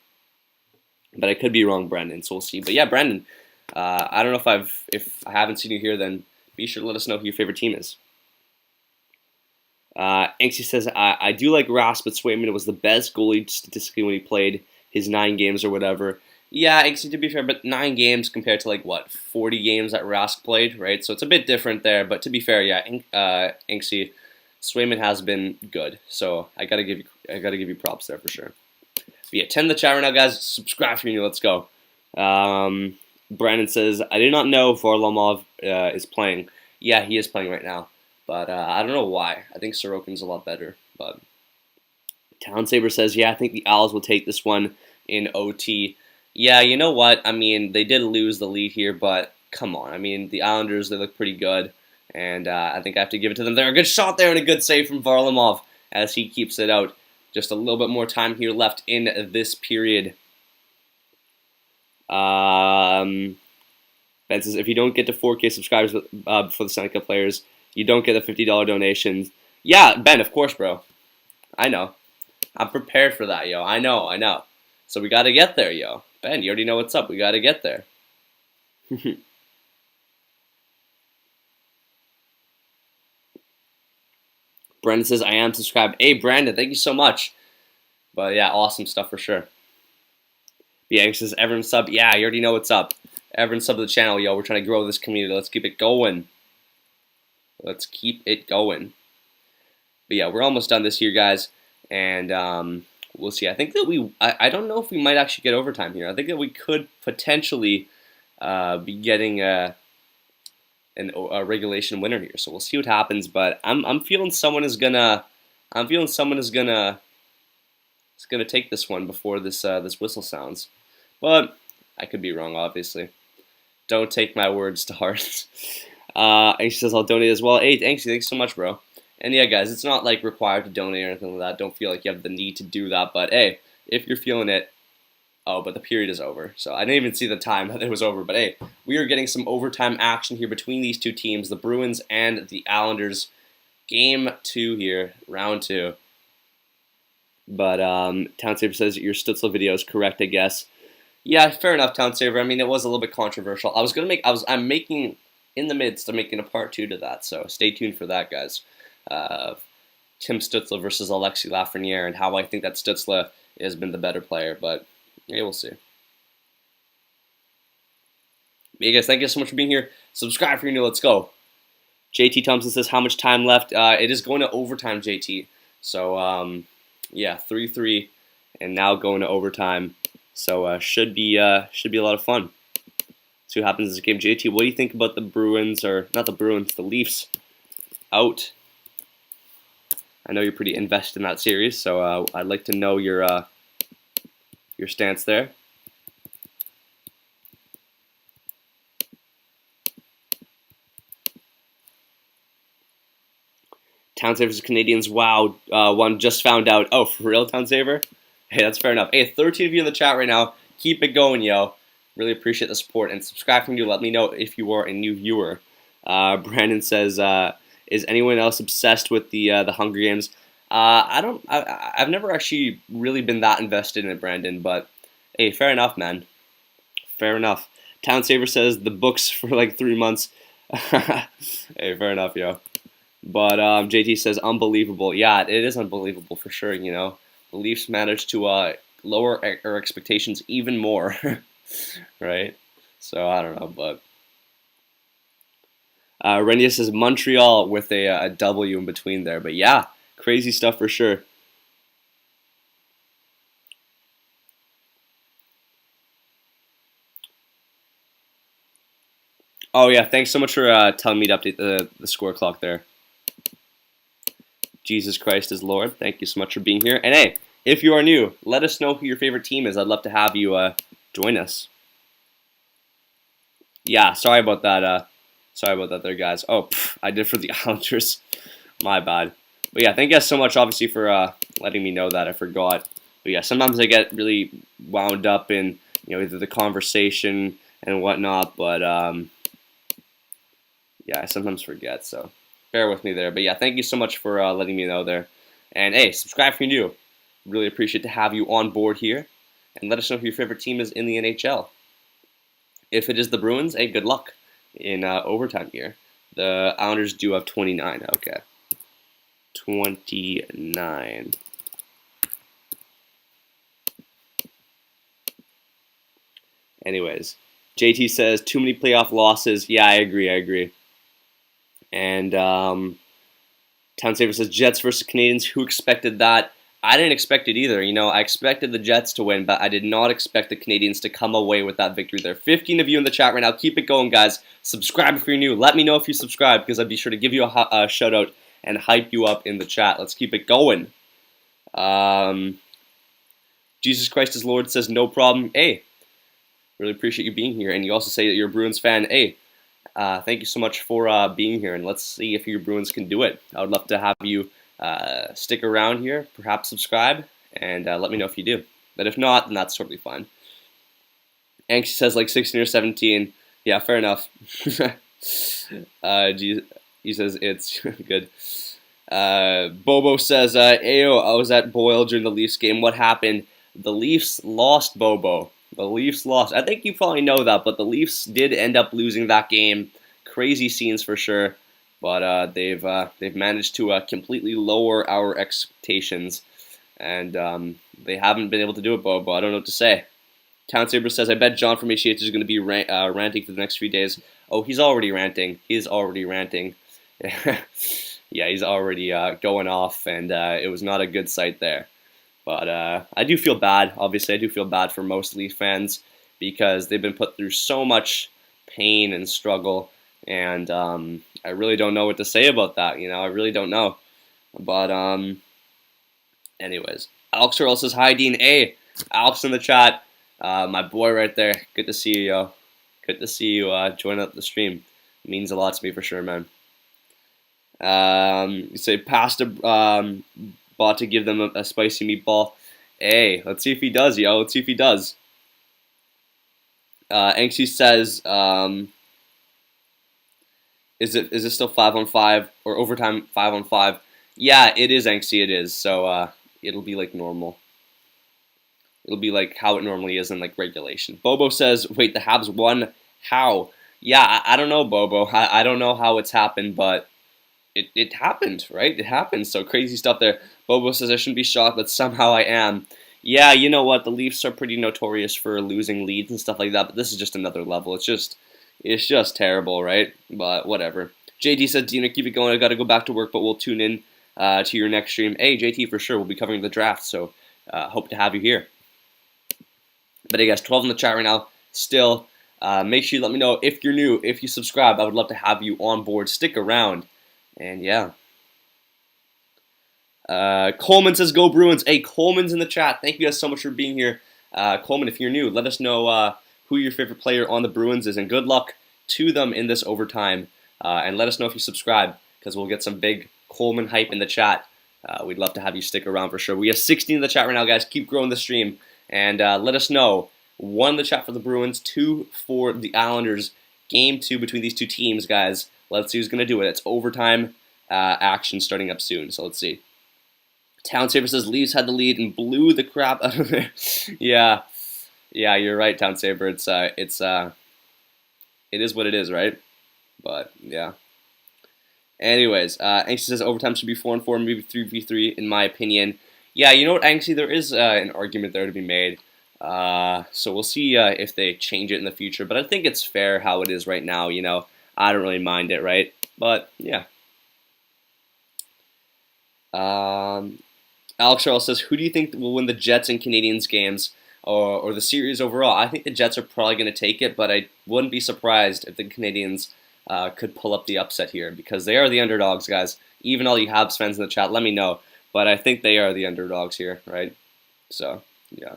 But I could be wrong, Brandon, so we'll see. But yeah, Brandon, I don't know if I haven't seen you here, then be sure to let us know who your favorite team is. Anxie says, I do like Ross, but Swayman was the best goalie statistically when he played his 9 games or whatever. Yeah, Inksy, to be fair, but 9 games compared to like what 40 games that Rask played, right? So it's a bit different there. But to be fair, yeah, Inksy, Swayman has been good. So I gotta give you props there for sure. But yeah, 10 the chat right now, guys. Subscribe for me. Let's go. Brandon says, I did not know Varlamov is playing. Yeah, he is playing right now. But I don't know why. I think Sorokin's a lot better. But Town Saber says, yeah, I think the Owls will take this one in OT. Yeah, you know what? I mean, they did lose the lead here, but come on. I mean, the Islanders, they look pretty good. And I think I have to give it to them. They're a good shot there and a good save from Varlamov as he keeps it out. Just a little bit more time here left in this period. Ben says, if you don't get to 4K subscribers for the Seneca players, you don't get a $50 donation. Yeah, Ben, of course, bro. I know. I'm prepared for that, yo. I know. So we got to get there, yo. Ben, you already know what's up. We got to get there. Brandon says, I am subscribed. Hey, Brandon, thank you so much. But yeah, awesome stuff for sure. Bianca says, everyone sub. Yeah, you already know what's up. Everyone sub to the channel, yo. We're trying to grow this community. Let's keep it going. Let's keep it going. But yeah, we're almost done this year, guys. And we'll see. I think that I don't know if we might actually get overtime here. I think that we could potentially be getting a regulation winner here. So we'll see what happens. But I'm feeling someone is gonna take this one before this whistle sounds. But I could be wrong, obviously. Don't take my words to heart. And she says I'll donate as well. Hey, thanks so much, bro. And yeah, guys, it's not like required to donate or anything like that. Don't feel like you have the need to do that. But hey, if you're feeling it, oh, but the period is over. So I didn't even see the time that it was over. But hey, we are getting some overtime action here between these two teams, the Bruins and the Islanders. Game 2 here, round 2. But Townsaver says your Stutzla video is correct, I guess. Yeah, fair enough, Townsaver. I mean, it was a little bit controversial. I'm making in the midst of making a part 2 to that. So stay tuned for that, guys. Tim Stutzla versus Alexis Lafreniere and how I think that Stutzla has been the better player, but yeah, we'll see. Hey guys, thank you so much for being here. Subscribe for your new. Let's go. JT Thompson says, how much time left? It is going to overtime, JT. So yeah, 3-3, and now going to overtime. So should be a lot of fun. See what happens in this game. JT, what do you think about the Bruins, or not the Bruins, the Leafs out? I know you're pretty invested in that series, so I'd like to know your stance there. Townsaver versus Canadiens. Wow, one just found out. Oh, for real, Townsaver? Hey, that's fair enough. Hey, 13 of you in the chat right now. Keep it going, yo. Really appreciate the support, and subscribe from you. Let me know if you are a new viewer. Brandon says, is anyone else obsessed with the Hunger Games? I've never actually really been that invested in it, Brandon. But hey, fair enough, man. Fair enough. Townsaver says the books for like 3 months. Hey, fair enough, yo. But JT says unbelievable. Yeah, it is unbelievable for sure. You know, the Leafs managed to lower our expectations even more, right? So I don't know, but. Renia says Montreal with a W in between there. But yeah, crazy stuff for sure. Oh yeah, thanks so much for telling me to update the score clock there. Jesus Christ is Lord. Thank you so much for being here. And hey, if you are new, let us know who your favorite team is. I'd love to have you join us. Yeah, sorry about that. Sorry about that there, guys. Oh, I did for the Islanders. My bad. But yeah, thank you guys so much, obviously, for letting me know that. I forgot. But yeah, sometimes I get really wound up in, either the conversation and whatnot. But yeah, I sometimes forget. So bear with me there. But yeah, thank you so much for letting me know there. And hey, subscribe if you're new. Really appreciate to have you on board here. And let us know who your favorite team is in the NHL. If it is the Bruins, hey, good luck in overtime here. The Islanders do have 29. Okay. 29. Anyways, JT says too many playoff losses. Yeah, I agree. And Town Saver says Jets versus Canadiens. Who expected that? I didn't expect it either. I expected the Jets to win, but I did not expect the Canadiens to come away with that victory there. 15 of you in the chat right now. Keep it going, guys. Subscribe if you're new. Let me know if you subscribe, because I'd be sure to give you a shout out and hype you up in the chat. Let's keep it going. Jesus Christ is Lord says no problem. Hey, really appreciate you being here. And you also say that you're a Bruins fan. Hey, thank you so much for being here. And let's see if your Bruins can do it. I would love to have you stick around here, perhaps subscribe, and let me know if you do. But if not, then that's totally fine. Anxie says like 16 or 17. Yeah, fair enough. He says it's good. Bobo says, Ayo, I was at Boyle during the Leafs game. What happened? The Leafs lost, Bobo. The Leafs lost. I think you probably know that, but the Leafs did end up losing that game. Crazy scenes for sure. But they've managed to completely lower our expectations, and they haven't been able to do it, Bobo. I don't know what to say. Town Saber says, I bet John from HH is going to be ranting for the next few days. Oh, he's already ranting. He's already ranting. Yeah, he's already going off, and it was not a good sight there. But I do feel bad. Obviously, I do feel bad for most Leaf fans because they've been put through so much pain and struggle, and I really don't know what to say about that. I really don't know. But anyways, Alex Earl says, hi, Dean. Hey, Alex in the chat. My boy right there. Good to see you, yo. Good to see you join up the stream. It means a lot to me for sure, man. You say pasta bought to give them a spicy meatball. Hey, let's see if he does, yo. Let's see if he does. Anxie says, is it still 5-on-5 or overtime 5-on-5? Yeah, it is, Anxie. It is. So it'll be like normal. It'll be like how it normally is in like regulation. Bobo says, wait, the Habs won? How? Yeah, I don't know, Bobo. I don't know how it's happened, but it happened, right? It happened. So crazy stuff there. Bobo says, I shouldn't be shocked, but somehow I am. Yeah, you know what? The Leafs are pretty notorious for losing leads and stuff like that, but this is just another level. It's just terrible, right? But whatever. JT said, Dina, keep it going. I got to go back to work, but we'll tune in to your next stream. Hey, JT, for sure. We'll be covering the draft, so hope to have you here. But hey, guys, 12 in the chat right now. Still, make sure you let me know if you're new, if you subscribe. I would love to have you on board. Stick around. And yeah. Coleman says, go Bruins. Hey, Coleman's in the chat. Thank you guys so much for being here. Coleman, if you're new, let us know who your favorite player on the Bruins is. And good luck to them in this overtime. And let us know if you subscribe, because we'll get some big Coleman hype in the chat. We'd love to have you stick around for sure. We have 16 in the chat right now, guys. Keep growing the stream. And let us know. 1 in the chat for the Bruins, 2 for the Islanders. Game 2 between these two teams, guys. Let's see who's going to do it. It's overtime action starting up soon. So let's see. Town Saver says Leafs had the lead and blew the crap out of there. Yeah, you're right, Town Saver. It is what it is, right? But yeah. Anyways, Anxie says overtime should be 4-on-4, maybe 3v3 in my opinion. Yeah, you know what, Anxie, there is an argument there to be made. So we'll see if they change it in the future. But I think it's fair how it is right now. I don't really mind it, right? But yeah. Alex Charles says, who do you think will win the Jets and Canadiens games or the series overall? I think the Jets are probably going to take it, but I wouldn't be surprised if the Canadiens could pull up the upset here, because they are the underdogs, guys. Even all you Habs fans in the chat, let me know. But I think they are the underdogs here, right? So, yeah.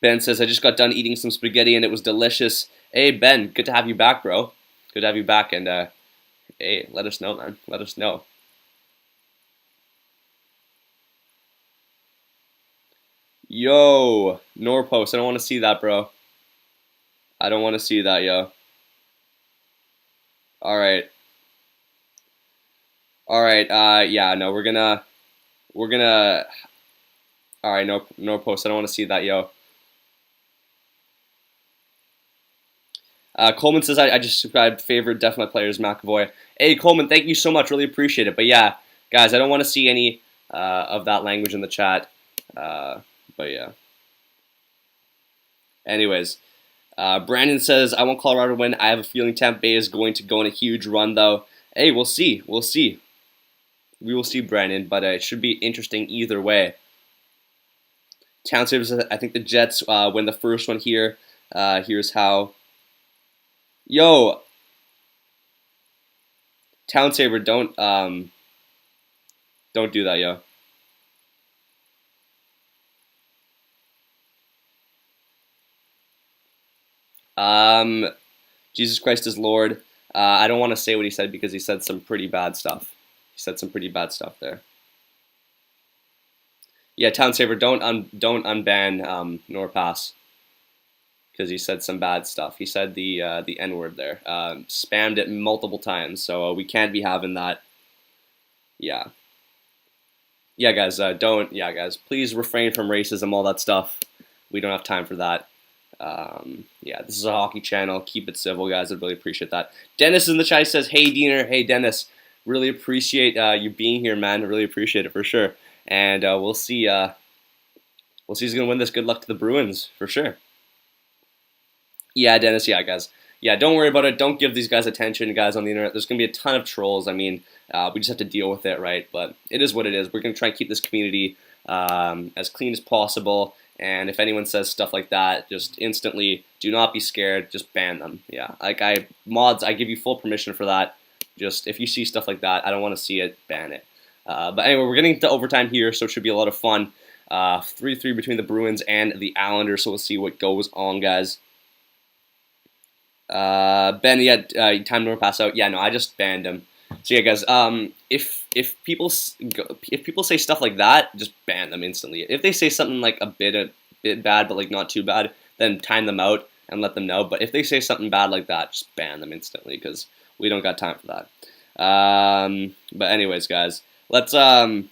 Ben says, I just got done eating some spaghetti and it was delicious. Hey, Ben, good to have you back, bro. Good to have you back. And, hey, let us know, man. Let us know. Yo, Norpost, I don't want to see that, bro. I don't want to see that, yo. Alright. Alright, yeah, no, we're gonna... Alright, no post. I don't want to see that, yo. Coleman says, I just subscribed. Favorite Deathmatch players, McAvoy. Hey, Coleman, thank you so much. Really appreciate it. But yeah, guys, I don't want to see any of that language in the chat. But yeah. Anyways, Brandon says, I want Colorado to win. I have a feeling Tampa Bay is going to go on a huge run, though. Hey, we'll see. We'll see. We will see, Brandon, but it should be interesting either way. Town Sabres, I think the Jets win the first one here. Here's how. Yo, Town Saver, don't do that, yo. Jesus Christ is Lord. I don't want to say what he said because he said some pretty bad stuff. He said some pretty bad stuff there. Yeah, Town Saver, don't unban Norpass because he said some bad stuff. He said the N-word there. Spammed it multiple times, so we can't be having that. Yeah. Yeah, guys, guys, please refrain from racism, all that stuff. We don't have time for that. Yeah, this is a hockey channel. Keep it civil, guys. I'd really appreciate that. Dennis in the chat says, hey, Diener. Hey, Dennis. Really appreciate you being here, man. I really appreciate it for sure. And we'll see. We'll see who's going to win this. Good luck to the Bruins, for sure. Yeah, Dennis. Yeah, guys. Yeah, don't worry about it. Don't give these guys attention, guys, on the internet. There's going to be a ton of trolls. I mean, we just have to deal with it, right? But it is what it is. We're going to try and keep this community as clean as possible. And if anyone says stuff like that, just instantly do not be scared. Just ban them. Yeah, like mods, I give you full permission for that. Just if you see stuff like that, I don't want to see it, ban it. But anyway, we're getting to overtime here, so it should be a lot of fun. 3-3 between the Bruins and the Islanders, so we'll see what goes on, guys. Ben, yeah, time to pass out. Yeah, no, I just banned him. So yeah, guys, if people say stuff like that, just ban them instantly. If they say something like a bit bad, but like not too bad, then time them out and let them know. But if they say something bad like that, just ban them instantly because we don't got time for that. But anyways, guys, let's oh,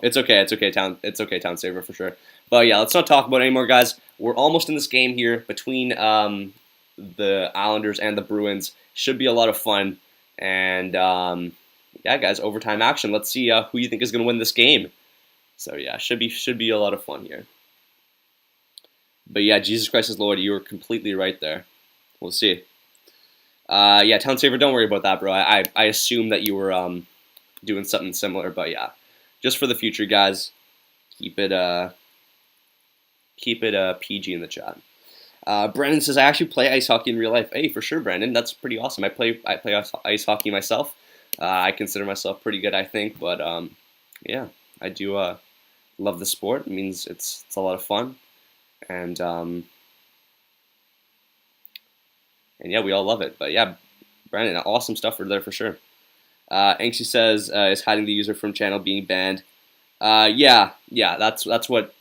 it's okay, Town Saver for sure. But yeah, let's not talk about it anymore, guys. We're almost in this game here between the Islanders and the Bruins. Should be a lot of fun. And yeah, guys, overtime action. Let's see who you think is going to win this game. So yeah, should be a lot of fun here. But yeah, Jesus Christ is Lord. You were completely right there. We'll see. Yeah, Town Saver, don't worry about that, bro. I assume that you were doing something similar, but yeah, just for the future, guys, keep it PG in the chat. Brandon says, I actually play ice hockey in real life. Hey, for sure, Brandon. That's pretty awesome. I play ice hockey myself. I consider myself pretty good, I think. But yeah, I do love the sport. It means it's a lot of fun, and yeah, we all love it. But yeah, Brandon, awesome stuff there for sure. Anxie says, is hiding the user from channel being banned. Yeah, that's what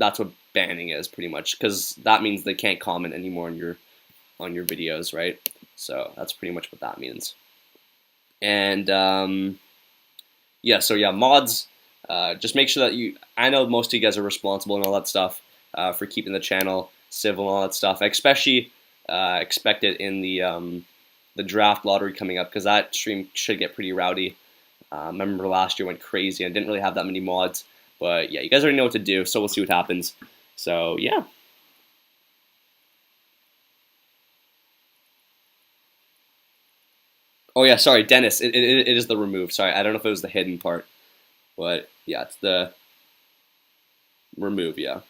banning is pretty much, because that means they can't comment anymore on your videos, right? So that's pretty much what that means. And yeah, so yeah, mods, just make sure that I know most of you guys are responsible and all that stuff for keeping the channel civil and all that stuff. I especially expect it in the draft lottery coming up, because that stream should get pretty rowdy. I remember last year went crazy. I didn't really have that many mods, but yeah, you guys already know what to do, so we'll see what happens. So yeah. Oh yeah, sorry, Dennis. It is the remove. Sorry, I don't know if it was the hidden part, but yeah, it's the remove. Yeah.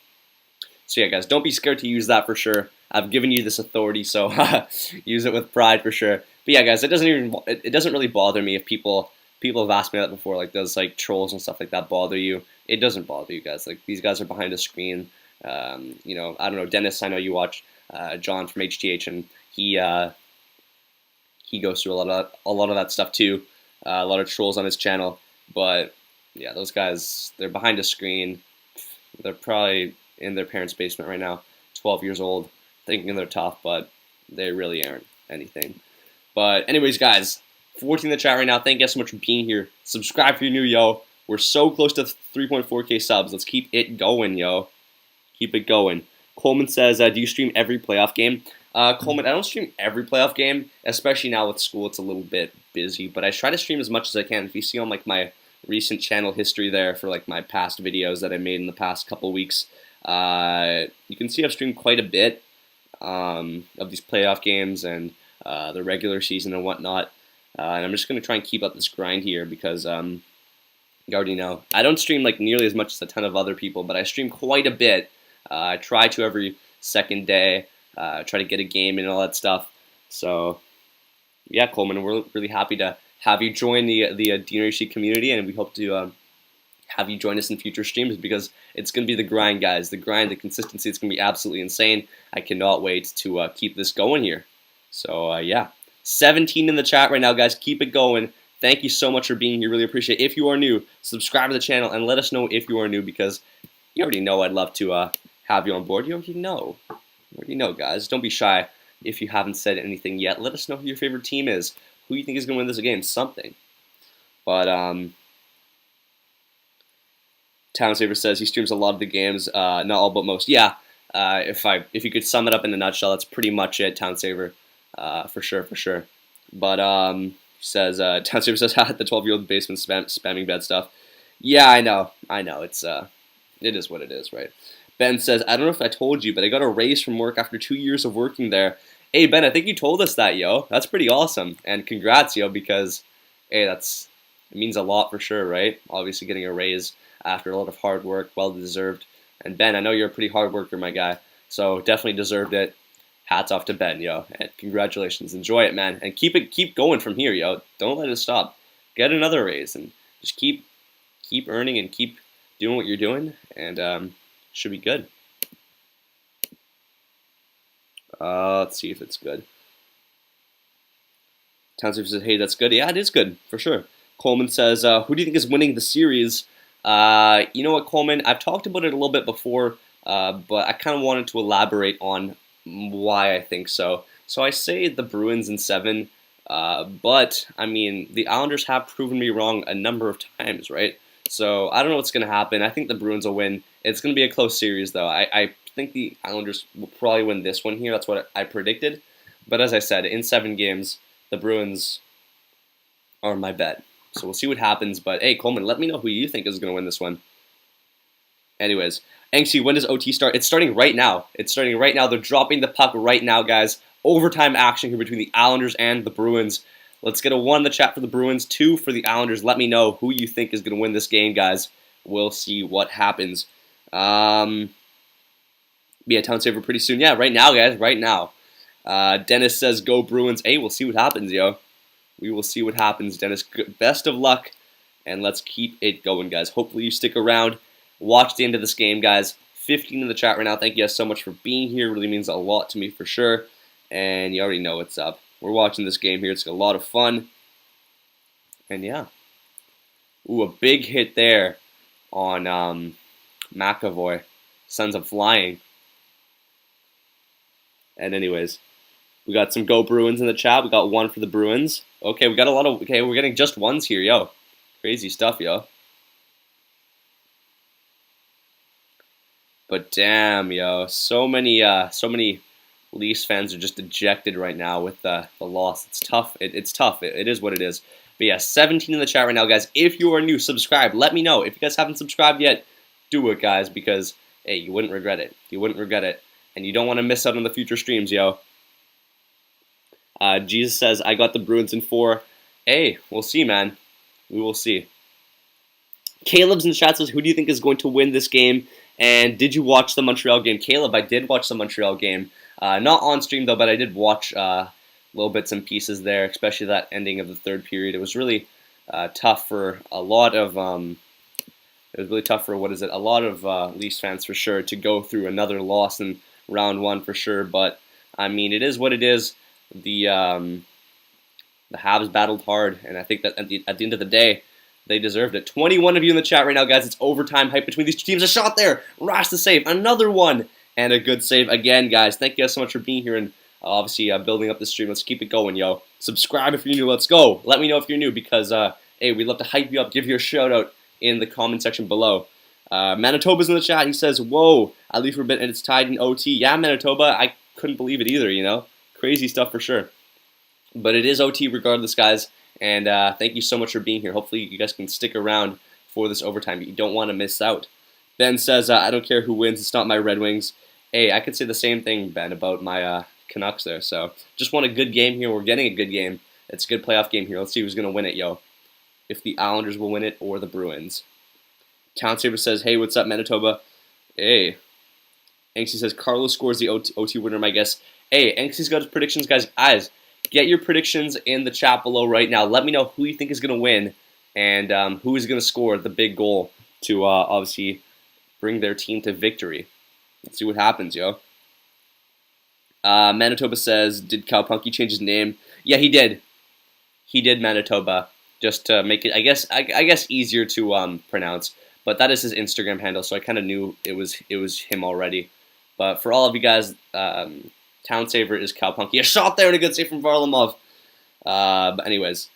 So yeah, guys, don't be scared to use that for sure. I've given you this authority, so use it with pride for sure. But yeah, guys, it doesn't really bother me if people have asked me that before, like, does like trolls and stuff like that bother you? It doesn't bother you guys. Like, these guys are behind a screen. You know, I don't know, Dennis, I know you watch John from HTH, and he goes through a lot of that stuff too. A lot of trolls on his channel, but yeah, those guys, they're behind a screen. They're probably in their parents' basement right now, 12 years old, thinking they're tough, but they really aren't anything. But anyways, guys, 14 in the chat right now. Thank you guys so much for being here. Subscribe if you're new, yo. We're so close to 3.4K subs. Let's keep it going, yo. Keep it going. Coleman says, do you stream every playoff game? Coleman, I don't stream every playoff game, especially now with school. It's a little bit busy, but I try to stream as much as I can. If you see on like my recent channel history there for like my past videos that I made in the past couple weeks, you can see I've streamed quite a bit. of these playoff games and the regular season and whatnot. And I'm just going to try and keep up this grind here because you already know I don't stream like nearly as much as a ton of other people, but I stream quite a bit. I try to every second day, try to get a game and all that stuff. So yeah, Coleman, we're really happy to have you join the DNRC community, and we hope to have you join us in future streams because it's going to be the grind, guys. The grind, the consistency, it's going to be absolutely insane. I cannot wait to keep this going here. So, yeah. 17 in the chat right now, guys. Keep it going. Thank you so much for being here. Really appreciate it. If you are new, subscribe to the channel and let us know if you are new because you already know I'd love to have you on board. You already know. You already know, guys. Don't be shy if you haven't said anything yet. Let us know who your favorite team is. Who you think is going to win this game. Something. But, Town Saver says he streams a lot of the games, not all but most. Yeah, if you could sum it up in a nutshell, that's pretty much it, Town Saver, for sure. But says Town Saver says the 12-year-old basement spamming bad stuff. Yeah, I know. It is what it is, right? Ben says I don't know if I told you, but I got a raise from work after 2 years of working there. Hey Ben, I think you told us that, yo. That's pretty awesome, and congrats, yo, because hey, it means a lot for sure, right? Obviously, getting a raise after a lot of hard work, well deserved. And Ben, I know you're a pretty hard worker, my guy, so definitely deserved it. Hats off to Ben, yo, and congratulations. Enjoy it, man, and keep going from here, yo. Don't let it stop. Get another raise and just keep earning and keep doing what you're doing, and should be good. Let's see if it's good. Townsend says, "Hey, that's good." Yeah, it is good for sure. Coleman says, "Who do you think is winning the series?" You know what, Coleman? I've talked about it a little bit before, but I kind of wanted to elaborate on why I think so. So I say the Bruins in 7, but I mean the Islanders have proven me wrong a number of times, right? So I don't know what's going to happen. I think the Bruins will win. It's going to be a close series, though. I think the Islanders will probably win this one here. That's what I predicted. But as I said, in 7 games, the Bruins are my bet. So we'll see what happens. But hey, Coleman, let me know who you think is going to win this one. Anyways, Angsty, when does OT start? It's starting right now. It's starting right now. They're dropping the puck right now, guys. Overtime action here between the Islanders and the Bruins. Let's get a 1 in the chat for the Bruins, 2 for the Islanders. Let me know who you think is going to win this game, guys. We'll see what happens. Yeah, Town Saver pretty soon. Yeah, right now, guys, right now. Dennis says, go Bruins. Hey, we'll see what happens, yo. We will see what happens, Dennis. Best of luck, and let's keep it going, guys. Hopefully you stick around. Watch the end of this game, guys. 15 in the chat right now. Thank you guys so much for being here. It really means a lot to me for sure. And you already know what's up. We're watching this game here. It's a lot of fun. And yeah. Ooh, a big hit there on McAvoy. Sons of Flying. And anyways, we got some Go Bruins in the chat. We got 1 for the Bruins. Okay, we got a lot of... Okay, we're getting just 1s here, yo. Crazy stuff, yo. But damn, yo. So many Leafs fans are just dejected right now with the loss. It's tough. It's tough. It is what it is. But yeah, 17 in the chat right now, guys. If you are new, subscribe. Let me know. If you guys haven't subscribed yet, do it, guys, because, hey, you wouldn't regret it. You wouldn't regret it. And you don't want to miss out on the future streams, yo. Jesus says, I got the Bruins in 4. Hey, we'll see, man. We will see. Caleb's in the chat says, who do you think is going to win this game? And did you watch the Montreal game? Caleb, I did watch the Montreal game. Not on stream, though, but I did watch little bits and pieces there, especially that ending of the 3rd period. It was really tough for a lot of... it was really tough for, a lot of Leafs fans, for sure, to go through another loss in round 1, for sure. But, I mean, it is what it is. The Habs battled hard, and I think that at the end of the day, they deserved it. 21 of you in the chat right now, guys. It's overtime hype between these two teams. A shot there. Rash the save. Another one. And a good save again, guys. Thank you guys so much for being here and obviously building up the stream. Let's keep it going, yo. Subscribe if you're new. Let's go. Let me know if you're new because, hey, we'd love to hype you up, give you a shout-out in the comment section below. Manitoba's in the chat. He says, whoa, at least for a bit, and it's tied in OT. Yeah, Manitoba, I couldn't believe it either, you know. Crazy stuff for sure. But it is OT regardless, guys. And thank you so much for being here. Hopefully you guys can stick around for this overtime. You don't want to miss out. Ben says, I don't care who wins. It's not my Red Wings. Hey, I could say the same thing, Ben, about my Canucks there. So just want a good game here. We're getting a good game. It's a good playoff game here. Let's see who's going to win it, yo. If the Islanders will win it or the Bruins. Town Saber says, hey, what's up, Manitoba? Hey. Anxie says, Carlos scores the OT winner, my guess. Hey, Anxie's got his predictions, guys. Guys, get your predictions in the chat below right now. Let me know who you think is going to win and who is going to score the big goal to obviously bring their team to victory. Let's see what happens, yo. Manitoba says, did Cowpunky change his name? Yeah, he did. He did, Manitoba, just to make it, I guess easier to pronounce. But that is his Instagram handle, so I kind of knew it was him already. But for all of you guys, Town Saver is Cowpunky. A shot there and a good save from Varlamov. But anyways,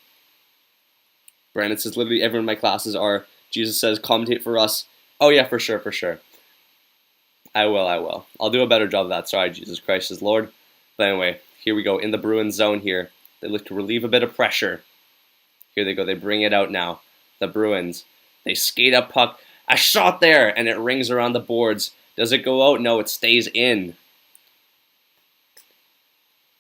Brandon says, literally everyone in my classes are. Jesus says, commentate for us. Oh yeah, for sure, for sure. I will. I'll do a better job of that. Sorry, Jesus Christ is Lord. But anyway, here we go. In the Bruins zone here. They look to relieve a bit of pressure. Here they go. They bring it out now. The Bruins. They skate up puck. A shot there, and it rings around the boards. Does it go out? No, it stays in.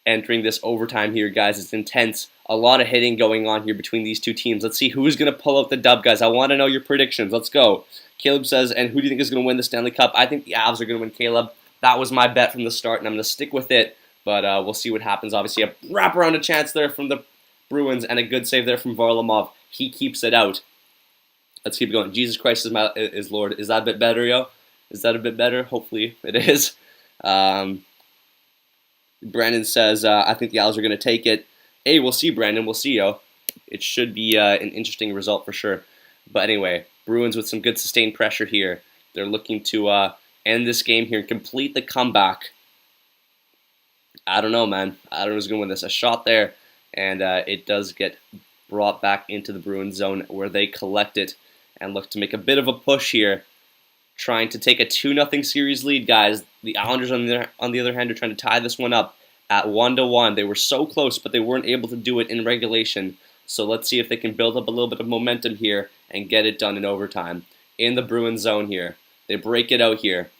Entering this overtime here, guys. It's intense. A lot of hitting going on here between these two teams. Let's see who's going to pull out the dub, guys. I want to know your predictions. Let's go. Caleb says, and who do you think is going to win the Stanley Cup? I think the Avs are going to win, Caleb. That was my bet from the start, and I'm going to stick with it. But we'll see what happens. Obviously, a wraparound chance there from the Bruins, and a good save there from Varlamov. He keeps it out. Let's keep going. Jesus Christ is Lord. Is that a bit better, yo? Is that a bit better? Hopefully it is. Brandon says, I think the Owls are going to take it. Hey, we'll see, Brandon. We'll see, yo. It should be an interesting result for sure. But anyway, Bruins with some good sustained pressure here. They're looking to end this game here and complete the comeback. I don't know, man. I don't know who's going to win this. A shot there, and it does get brought back into the Bruins zone where they collect it and look to make a bit of a push here, trying to take a 2-0 series lead, guys. The Islanders, on the other hand, are trying to tie this one up at 1-1. They were so close, but they weren't able to do it in regulation. So let's see if they can build up a little bit of momentum here and get it done in overtime. In the Bruins zone here. They break it out here.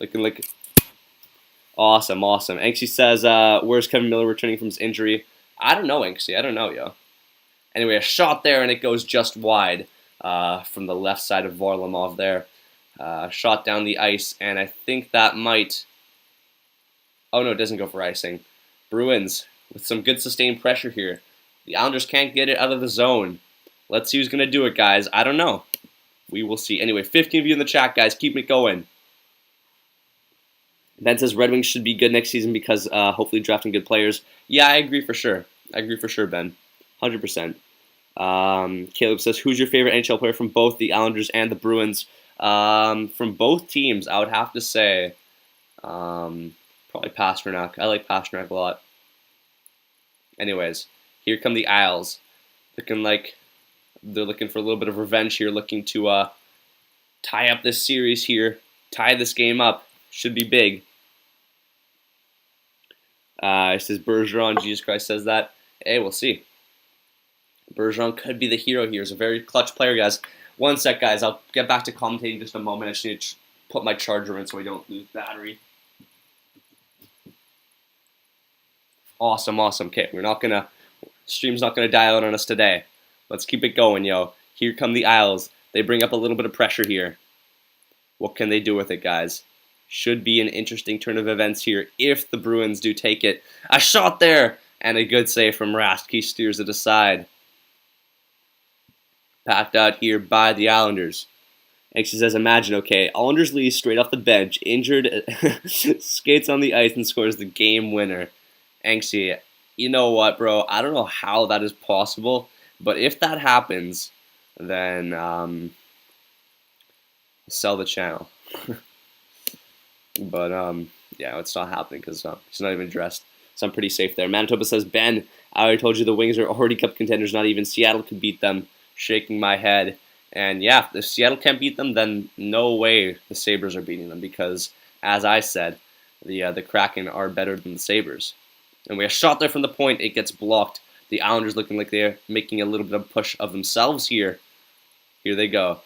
Looking like awesome. Anxie says, where's Kevin Miller returning from his injury? I don't know, Anxie. I don't know, yo. Anyway, a shot there, and it goes just wide from the left side of Varlamov there. Shot down the ice, and I think that might... Oh, no, it doesn't go for icing. Bruins with some good sustained pressure here. The Islanders can't get it out of the zone. Let's see who's going to do it, guys. I don't know. We will see. Anyway, 15 of you in the chat, guys. Keep it going. Ben says Red Wings should be good next season because hopefully drafting good players. Yeah, I agree for sure. Ben. 100%. Caleb says, who's your favorite NHL player from both the Islanders and the Bruins? From both teams, I would have to say probably Pasternak. I like Pasternak a lot. Anyways, here come the Isles. Looking like they're looking for a little bit of revenge here, looking to tie up this series here, tie this game up. Should be big. It says Bergeron. Jesus Christ says that. Hey, we'll see. Bergeron could be the hero here. He's a very clutch player, guys. One sec, guys. I'll get back to commentating in just a moment. I just need to put my charger in so I don't lose battery. Awesome. Okay, stream's not gonna die out on us today. Let's keep it going, yo. Here come the Isles. They bring up a little bit of pressure here. What can they do with it, guys? Should be an interesting turn of events here if the Bruins do take it. A shot there, and a good save from Rask. He steers it aside. Packed out here by the Islanders. Anxie says, imagine, okay, Islanders lead straight off the bench, injured, skates on the ice and scores the game winner. Anxie, you know what, bro? I don't know how that is possible, but if that happens, then sell the channel. But yeah, it's not happening because he's not even dressed, so I'm pretty safe there. Manitoba says, Ben, I already told you the Wings are already Cup contenders. Not even Seattle could beat them. Shaking my head. And yeah, if Seattle can't beat them, then no way the Sabres are beating them because, as I said, the Kraken are better than the Sabres. And we have a shot there from the point. It gets blocked. The Islanders looking like they're making a little bit of a push of themselves here. Here they go.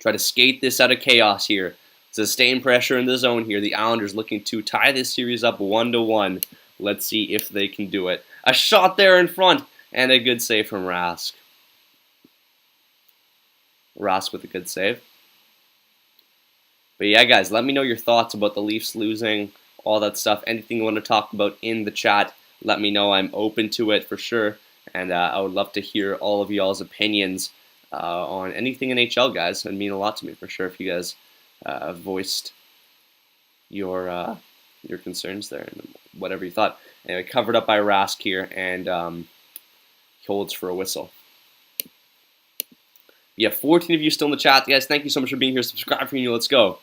Try to skate this out of chaos here. Sustained pressure in the zone here. The Islanders looking to tie this series up 1-1. Let's see if they can do it. A shot there in front, and a good save from Rask. Rask with a good save. But yeah, guys, let me know your thoughts about the Leafs losing, all that stuff. Anything you want to talk about in the chat, let me know. I'm open to it for sure. And I would love to hear all of y'all's opinions on anything NHL, guys. It would mean a lot to me for sure if you guys voiced your concerns there and whatever you thought. Anyway, covered up by Rask here, and he holds for a whistle. Yeah, 14 of you still in the chat. Guys, thank you so much for being here. Subscribe for me. Let's go.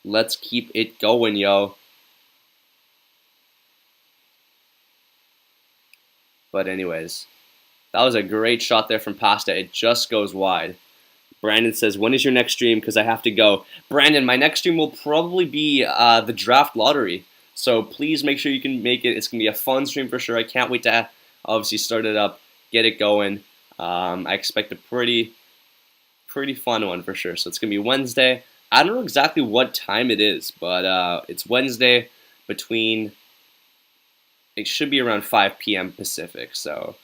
Let's keep it going, yo. But anyways, that was a great shot there from Pasta. It just goes wide. Brandon says, when is your next stream? Because I have to go. Brandon, my next stream will probably be the draft lottery. So please make sure you can make it. It's going to be a fun stream for sure. I can't wait to obviously start it up, get it going. I expect a pretty fun one for sure. So it's going to be Wednesday. I don't know exactly what time it is, but it's Wednesday between, it should be around 5 p.m. Pacific. So,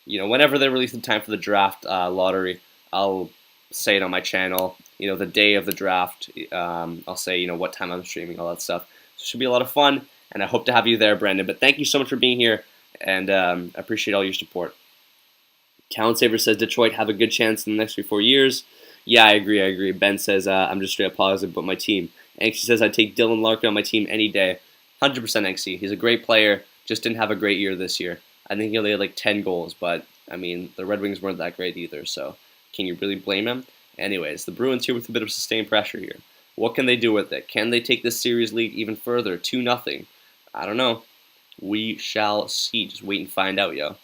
you know, whenever they release the time for the draft lottery, I'll say it on my channel, you know, the day of the draft. I'll say, you know, what time I'm streaming, all that stuff. So it should be a lot of fun, and I hope to have you there, Brandon. But thank you so much for being here, and I appreciate all your support. Talent Saver says, Detroit have a good chance in the next 3 or 4 years. Yeah, I agree. Ben says, I'm just straight up positive about my team. Anxie says, I'd take Dylan Larkin on my team any day. 100% Anxie. He's a great player, just didn't have a great year this year. I think he only had like 10 goals, but, I mean, the Red Wings weren't that great either, so can you really blame him? Anyways, the Bruins here with a bit of sustained pressure here. What can they do with it? Can they take this series lead even further? 2-0. I don't know. We shall see. Just wait and find out, yo.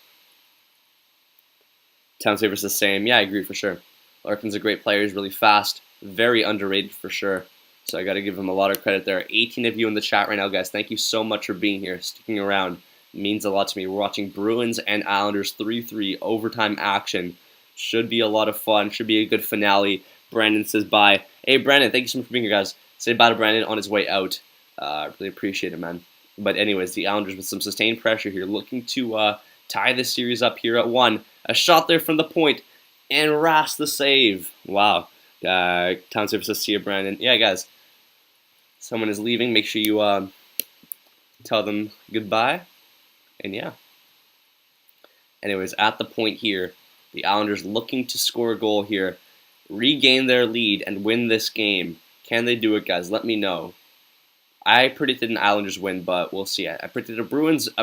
Town Saver's the same. Yeah, I agree for sure. Larkin's a great player. He's really fast. Very underrated for sure. So I got to give him a lot of credit there. 18 of you in the chat right now, guys. Thank you so much for being here, sticking around. It means a lot to me. We're watching Bruins and Islanders 3-3 overtime action. Should be a lot of fun. Should be a good finale. Brandon says bye. Hey, Brandon, thank you so much for being here, guys. Say bye to Brandon on his way out. Really appreciate it, man. But anyways, the Islanders with some sustained pressure here, looking to tie this series up here at 1. A shot there from the point, and Rask the save. Wow. Town Saver says, see you, Brandon. Yeah, guys. Someone is leaving. Make sure you tell them goodbye. And yeah. Anyways, at the point here, the Islanders looking to score a goal here, regain their lead, and win this game. Can they do it, guys? Let me know. I predicted an Islanders win, but we'll see. I predicted a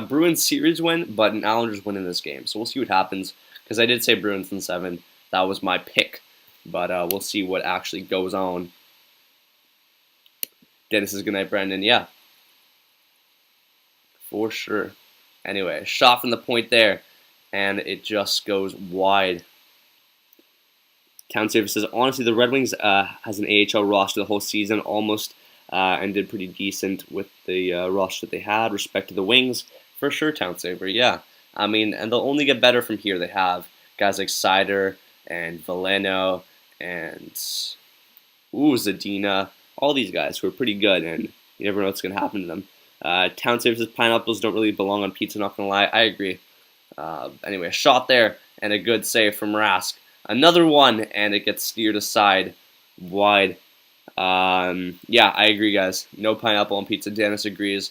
Bruins series win, but an Islanders win in this game. So we'll see what happens, because I did say Bruins in 7. That was my pick, but we'll see what actually goes on. Dennis says, good night, Brandon. Yeah, for sure. Anyway, shot from the point there, and it just goes wide. Town Saver says, honestly, the Red Wings has an AHL roster the whole season almost, and did pretty decent with the roster that they had. Respect to the Wings, for sure, Town Saver, yeah. I mean, and they'll only get better from here. They have guys like Sider and Veleno and Zadina, all these guys who are pretty good, and you never know what's going to happen to them. Town Saver says, pineapples don't really belong on pizza, not going to lie. I agree. Anyway, a shot there, and a good save from Rask. Another one, and it gets steered aside wide. Yeah, I agree, guys. No pineapple on pizza. Dennis agrees.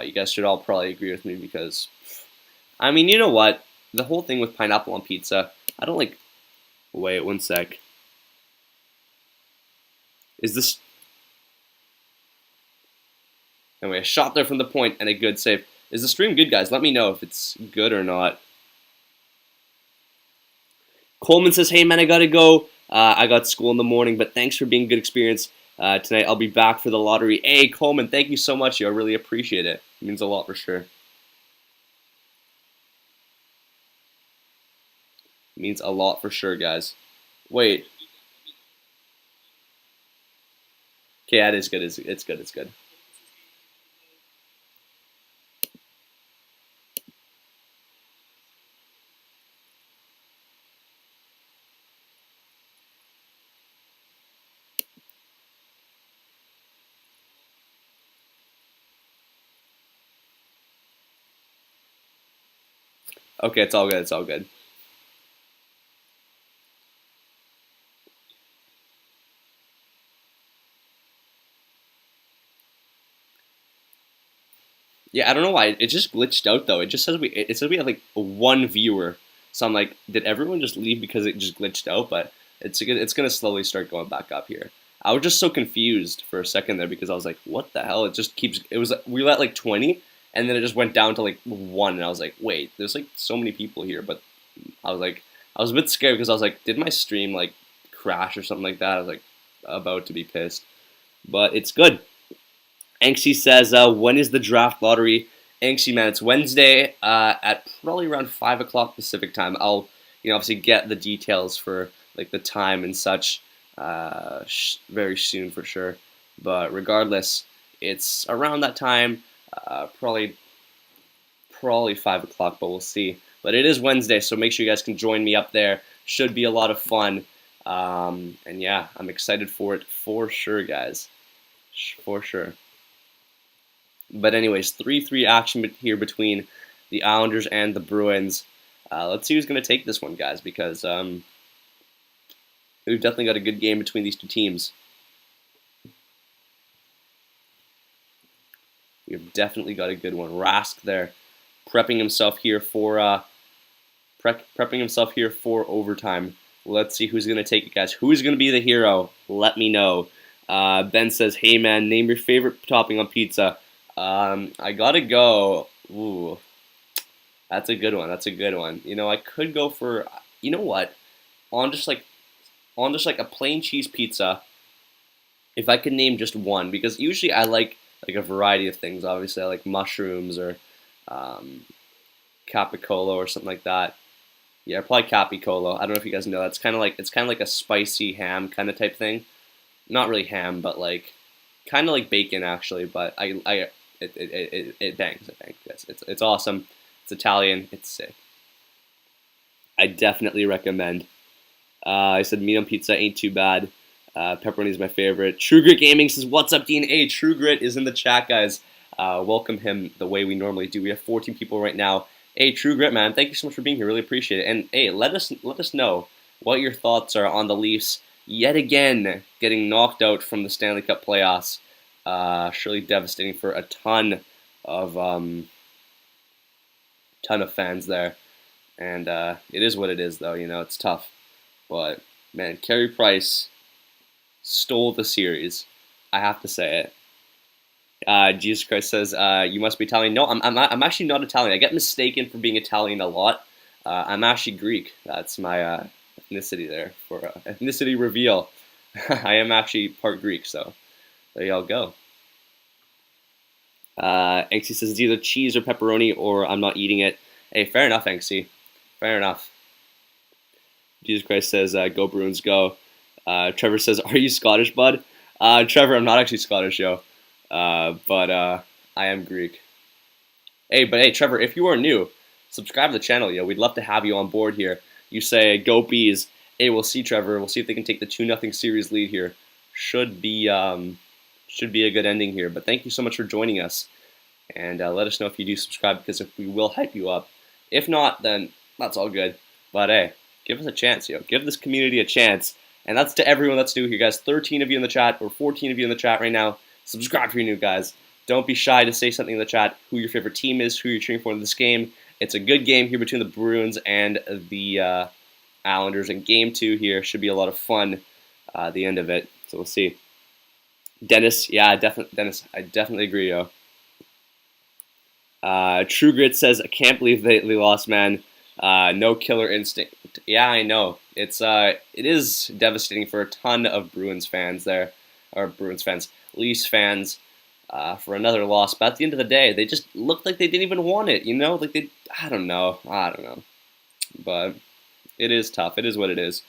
You guys should all probably agree with me because, I mean, you know what? The whole thing with pineapple on pizza, I don't like... Wait, one sec. Is this... Anyway, a shot there from the point and a good save. Is the stream good, guys? Let me know if it's good or not. Coleman says, hey, man, I gotta go. I got school in the morning, but thanks for being a good experience tonight. I'll be back for the lottery. Hey, Coleman, thank you so much. I really appreciate it. It means a lot for sure. It means a lot for sure, guys. Wait. Okay, that is good. It's good. It's good. Okay, it's all good. It's all good. Yeah, I don't know why it just glitched out though. It says we have like one viewer. So I'm like, did everyone just leave because it just glitched out? But it's gonna slowly start going back up here. I was just so confused for a second there because I was like, what the hell? It just keeps. It was we were at like 20, and then it just went down to like 1, and I was like, wait, there's like so many people here. But I was a bit scared because I was like, did my stream like crash or something like that? I was like about to be pissed, but it's good. Anxie says, when is the draft lottery? Anxie, man, it's Wednesday at probably around 5 o'clock Pacific time. I'll, obviously get the details for like the time and such very soon for sure. But regardless, it's around that time, probably 5 o'clock, but we'll see. But it is Wednesday, so make sure you guys can join me up there. Should be a lot of fun. And yeah, I'm excited for it for sure, guys. For sure. But anyways, 3-3 action here between the Islanders and the Bruins. Let's see who's going to take this one, guys, because we've definitely got a good game between these two teams. We've definitely got a good one. Rask there, prepping himself here for overtime. Let's see who's going to take it, guys. Who's going to be the hero? Let me know. Ben says, hey, man, name your favorite topping on pizza. I gotta go. Ooh, that's a good one. That's a good one. I could go for. You know what? On just like a plain cheese pizza. If I could name just one, because usually I like a variety of things. Obviously, I like mushrooms or capicola or something like that. Yeah, probably capicola. I don't know if you guys know. It's kind of like a spicy ham kind of type thing. Not really ham, but like kind of like bacon actually. But it bangs. It bangs. Yes, it's awesome. It's Italian. It's sick. I definitely recommend. I said meat on pizza ain't too bad. Pepperoni is my favorite. True Grit Gaming says, what's up, Dean? Hey, True Grit is in the chat, guys. Welcome him the way we normally do. We have 14 people right now. Hey, True Grit, man, thank you so much for being here. Really appreciate it. And hey, let us know what your thoughts are on the Leafs yet again getting knocked out from the Stanley Cup playoffs. Surely devastating for a ton of fans there. And it is what it is, though. It's tough. But man, Carey Price stole the series. I have to say it. Jesus Christ says, you must be Italian. No, I'm actually not Italian. I get mistaken for being Italian a lot. I'm actually Greek. That's my ethnicity there for ethnicity reveal. I am actually part Greek, so there y'all go. Anxie says it's either cheese or pepperoni or I'm not eating it. Hey, fair enough, Anxie. Fair enough. Jesus Christ says, go Bruins, go. Trevor says, are you Scottish, bud? Trevor, I'm not actually Scottish, yo. But I am Greek. Hey, Trevor, if you are new, subscribe to the channel, yo. We'd love to have you on board here. You say, go Bees. Hey, we'll see, Trevor. We'll see if they can take the 2-0 series lead here. Should be a good ending here. But thank you so much for joining us. And let us know if you do subscribe, because if we will hype you up. If not, then that's all good. But hey, give us a chance, yo. Give this community a chance. And that's to everyone that's new here, guys. 13 of you in the chat, or 14 of you in the chat right now. Subscribe if you're new, guys. Don't be shy to say something in the chat, who your favorite team is, who you're cheering for in this game. It's a good game here between the Bruins and the Islanders. And Game 2 here should be a lot of fun at the end of it. So we'll see. Dennis, yeah, Dennis, I definitely agree, yo. True Grit says, I can't believe they lost, man. No killer instinct. Yeah, I know. It is devastating for a ton of Bruins fans there, or Bruins fans, Leafs fans, for another loss. But at the end of the day, they just looked like they didn't even want it. Like I don't know. But it is tough. It is what it is.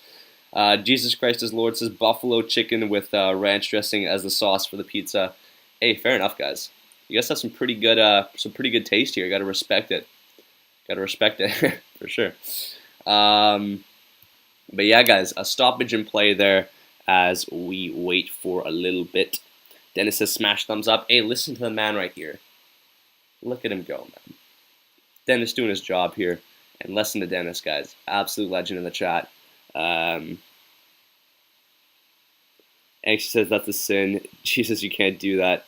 Jesus Christ is Lord says buffalo chicken with ranch dressing as the sauce for the pizza. Hey, fair enough, guys. You guys have some pretty good taste here. Gotta respect it. For sure. But yeah, guys, a stoppage in play there as we wait for a little bit. Dennis says smash thumbs up. Hey, listen to the man right here. Look at him go, man. Dennis doing his job here. And listen to Dennis, guys. Absolute legend in the chat. And she says that's a sin. Jesus, you can't do that.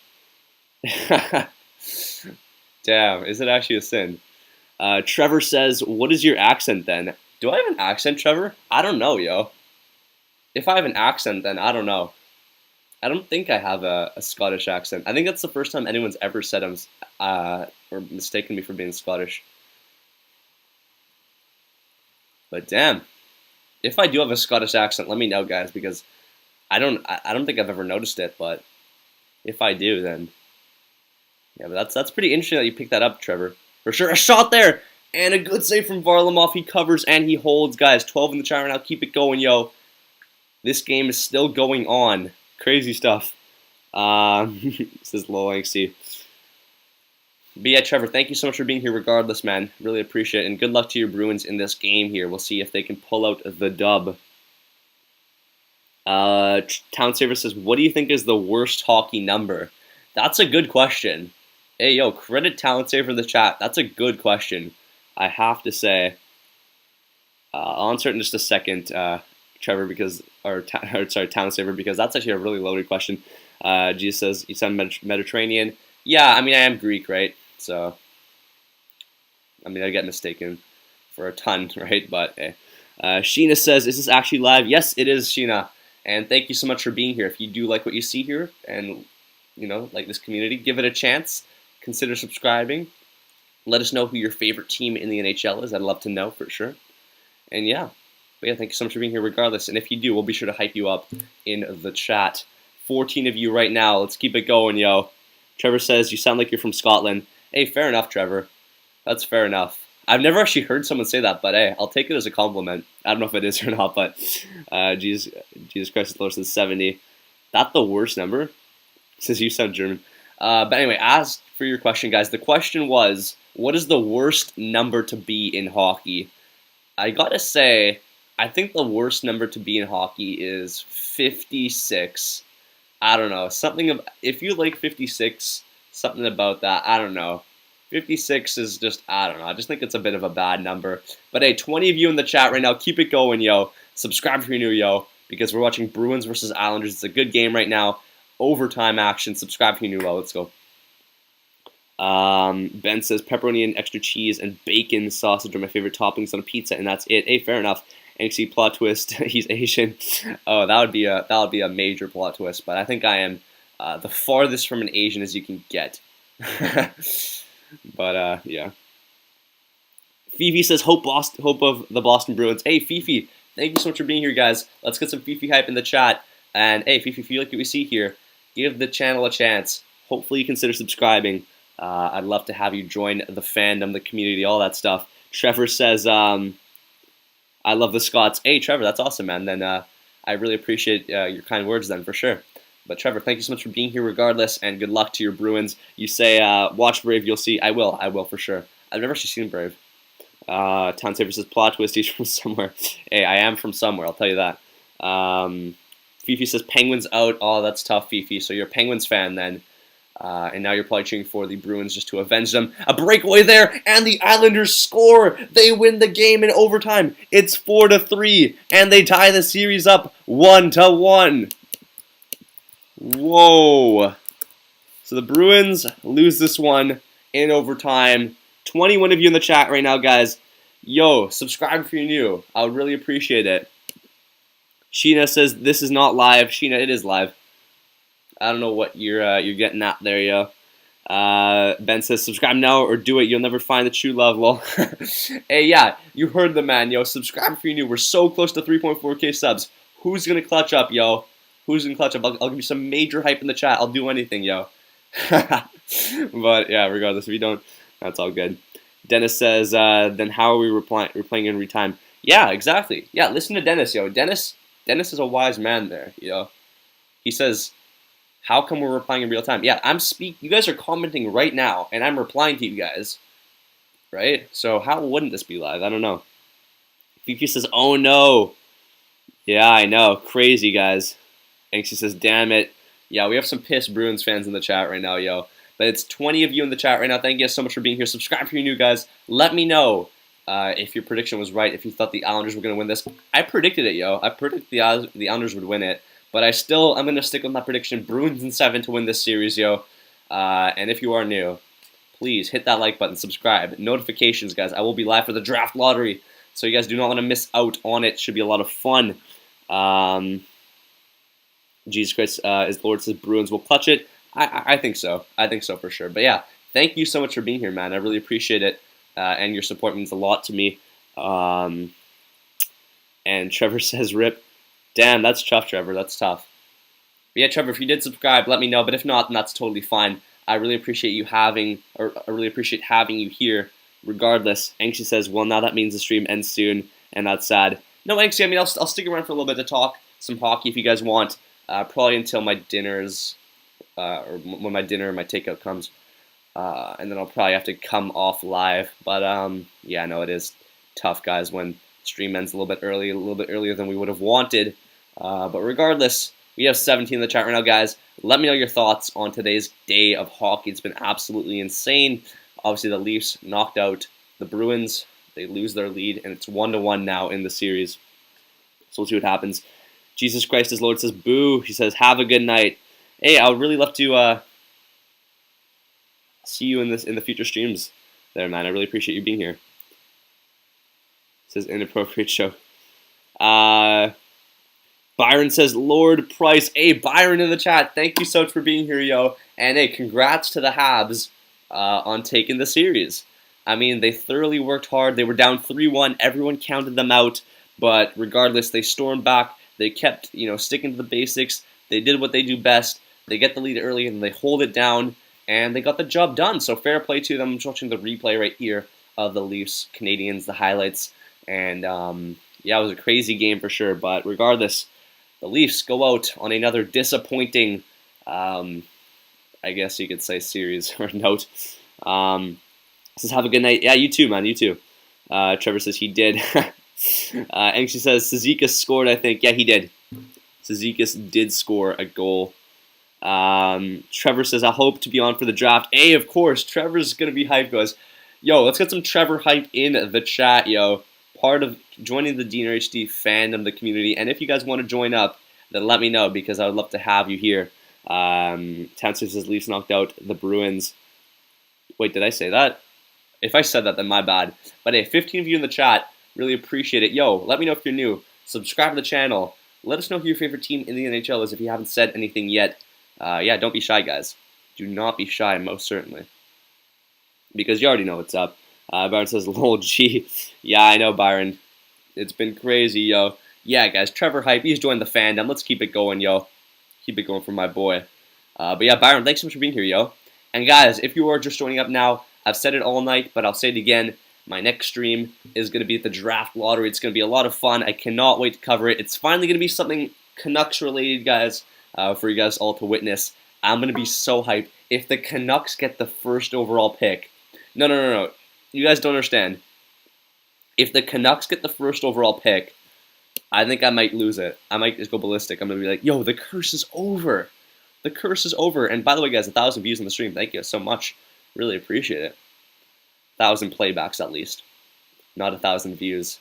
Damn, is it actually a sin? Trevor says, what is your accent then? Do I have an accent, Trevor? I don't know, yo. If I have an accent, then I don't know. I don't think I have a Scottish accent. I think that's the first time anyone's ever said or mistaken me for being Scottish. But damn, if I do have a Scottish accent, let me know, guys, because I don't think I've ever noticed it. But if I do, then yeah, but that's pretty interesting that you picked that up, Trevor. For sure, a shot there and a good save from Varlamov. He covers and he holds, guys. 12 in the chat right now. Keep it going, yo. This game is still going on. Crazy stuff. This is low angsty. But yeah, Trevor, thank you so much for being here regardless, man. Really appreciate it. And good luck to your Bruins in this game here. We'll see if they can pull out the dub. Town Saver says, what do you think is the worst hockey number? That's a good question. Hey, yo, credit Talent Saver in the chat. That's a good question. I have to say. I'll answer it in just a second, Trevor, because, Talent Saver, because that's actually a really loaded question. Jesus says, you sound Mediterranean. Yeah, I mean, I am Greek, right? So, I mean, I get mistaken for a ton, right? But, Sheena says, is this actually live? Yes, it is, Sheena. And thank you so much for being here. If you do like what you see here and, you know, like this community, give it a chance. Consider subscribing. Let us know who your favorite team in the NHL is. I'd love to know for sure. And yeah. But yeah, thank you so much for being here regardless. And if you do, we'll be sure to hype you up in the chat. 14 of you right now. Let's keep it going, yo. Trevor says, you sound like you're from Scotland. Hey, fair enough, Trevor. That's fair enough. I've never actually heard someone say that, but hey, I'll take it as a compliment. I don't know if it is or not, but Jesus Christ is Lord says 70. That's the worst number? Says you sound German. But anyway, as for your question, guys, the question was, what is the worst number to be in hockey? I gotta say, I think the worst number to be in hockey is 56. I don't know. If you like 56, something about that, I don't know. 56 is just, I don't know. I just think it's a bit of a bad number. But hey, 20 of you in the chat right now. Keep it going, yo. Subscribe if you're new, yo, because we're watching Bruins versus Islanders. It's a good game right now. Overtime action. Subscribe if you're new, yo. Let's go. Ben says pepperoni and extra cheese and bacon sausage are my favorite toppings on a pizza, and that's it. Hey, fair enough. NXT plot twist. He's Asian. Oh, that would be a major plot twist. But I think I am the farthest from an Asian as you can get. But yeah. Fifi says hope of the Boston Bruins. Hey, Fifi, thank you so much for being here, guys. Let's get some Fifi hype in the chat. And hey, Fifi, if you like what we see here, give the channel a chance. Hopefully, you consider subscribing. I'd love to have you join the fandom, the community, all that stuff. Trevor says, I love the Scots. Hey, Trevor, that's awesome, man. Then I really appreciate your kind words then, for sure. But Trevor, thank you so much for being here regardless, and good luck to your Bruins. You say, watch Brave, you'll see. I will, for sure. I've never actually seen Brave. Town Saver says, plot twist, he's from somewhere. Hey, I am from somewhere, I'll tell you that. Fifi says, Penguins out. Oh, that's tough, Fifi. So you're a Penguins fan then. And now you're probably cheering for the Bruins just to avenge them. A breakaway there, and the Islanders score. They win the game in overtime. It's 4-3, and they tie the series up 1-1. Whoa. So the Bruins lose this one in overtime. 21 of you in the chat right now, guys. Yo, subscribe if you're new. I would really appreciate it. Sheena says, this is not live. Sheena, it is live. I don't know what you're getting at there, yo. Ben says, subscribe now or do it. You'll never find the true love, lol. Hey, yeah, you heard the man, yo. Subscribe if you're new. We're so close to 3.4K subs. Who's going to clutch up, yo? Who's going to clutch up? I'll give you some major hype in the chat. I'll do anything, yo. But, yeah, regardless, if you don't, that's all good. Dennis says, then how are we playing in retime? Yeah, exactly. Yeah, listen to Dennis, yo. Dennis is a wise man there, you know. He says, how come we're replying in real time? Yeah, you guys are commenting right now, and I'm replying to you guys, right? So how wouldn't this be live? I don't know. Fifi says, oh no. Yeah, I know. Crazy, guys. And she says, damn it. Yeah, we have some pissed Bruins fans in the chat right now, yo. But it's 20 of you in the chat right now. Thank you guys so much for being here. Subscribe if you're new, guys. Let me know if your prediction was right, if you thought the Islanders were going to win this. I predicted it, yo. I predicted the Islanders would win it. But I'm going to stick with my prediction. Bruins in 7 to win this series, yo. And if you are new, please hit that like button, subscribe, notifications, guys. I will be live for the draft lottery, so you guys do not want to miss out on it. Should be a lot of fun. Jesus Christ is the Lord, says Bruins will clutch it. I think so. I think so for sure. But yeah, thank you so much for being here, man. I really appreciate it. And your support means a lot to me. And Trevor says, rip. Damn, that's tough, Trevor. That's tough. But yeah, Trevor, if you did subscribe, let me know. But if not, then that's totally fine. I really appreciate you having you here, regardless. Anxie says, well, now that means the stream ends soon, and that's sad. No, Anxie, I mean, I'll stick around for a little bit to talk some hockey if you guys want. Probably until my dinners, or when my dinner or my takeout comes. And then I'll probably have to come off live. But yeah, no, it is tough, guys, when stream ends a little bit earlier than we would have wanted. But regardless, we have 17 in the chat right now, guys. Let me know your thoughts on today's day of hockey. It's been absolutely insane. Obviously, the Leafs knocked out the Bruins. They lose their lead, and it's 1-1 now in the series. So we'll see what happens. Jesus Christ, his Lord, says boo. He says, have a good night. Hey, I would really love to see you in the future streams there, man. I really appreciate you being here. It says inappropriate show. Byron says, Lord Price. Hey, Byron in the chat. Thank you so much for being here, yo. And hey, congrats to the Habs on taking the series. I mean, they thoroughly worked hard. They were down 3-1. Everyone counted them out. But regardless, they stormed back. They kept, sticking to the basics. They did what they do best. They get the lead early and they hold it down. And they got the job done. So fair play to them. I'm just watching the replay right here of the Leafs, Canadiens, the highlights. And yeah, it was a crazy game for sure. But regardless, the Leafs go out on another disappointing, I guess you could say, series or note. Says, have a good night. Yeah, you too, man. You too. Trevor says he did. Anxie says, Cizikas scored, I think. Yeah, he did. Cizikas did score a goal. Trevor says, I hope to be on for the draft. Hey, of course, Trevor's going to be hyped, guys. Yo, let's get some Trevor hype in the chat, yo. Part of joining the DNRHD fandom, the community. And if you guys want to join up, then let me know, because I would love to have you here. Tanser says, Leafs knocked out the Bruins. Wait, did I say that? If I said that, then my bad. But hey, 15 of you in the chat. Really appreciate it. Yo, let me know if you're new. Subscribe to the channel. Let us know who your favorite team in the NHL is if you haven't said anything yet. Yeah, don't be shy, guys. Do not be shy, most certainly. Because you already know what's up. Byron says, lol, G. Yeah, I know, Byron. It's been crazy, yo. Yeah, guys, Trevor hype. He's joined the fandom. Let's keep it going, yo. Keep it going for my boy. But yeah, Byron, thanks so much for being here, yo. And guys, if you are just joining up now, I've said it all night, but I'll say it again. My next stream is going to be at the draft lottery. It's going to be a lot of fun. I cannot wait to cover it. It's finally going to be something Canucks related, guys, for you guys all to witness. I'm going to be so hyped. If the Canucks get the first overall pick, no. You guys don't understand. If the Canucks get the first overall pick, I think I might lose it. I might just go ballistic. I'm going to be like, yo, the curse is over. The curse is over. And by the way, guys, 1,000 views on the stream. Thank you so much. Really appreciate it. 1,000 playbacks at least. Not 1,000 views.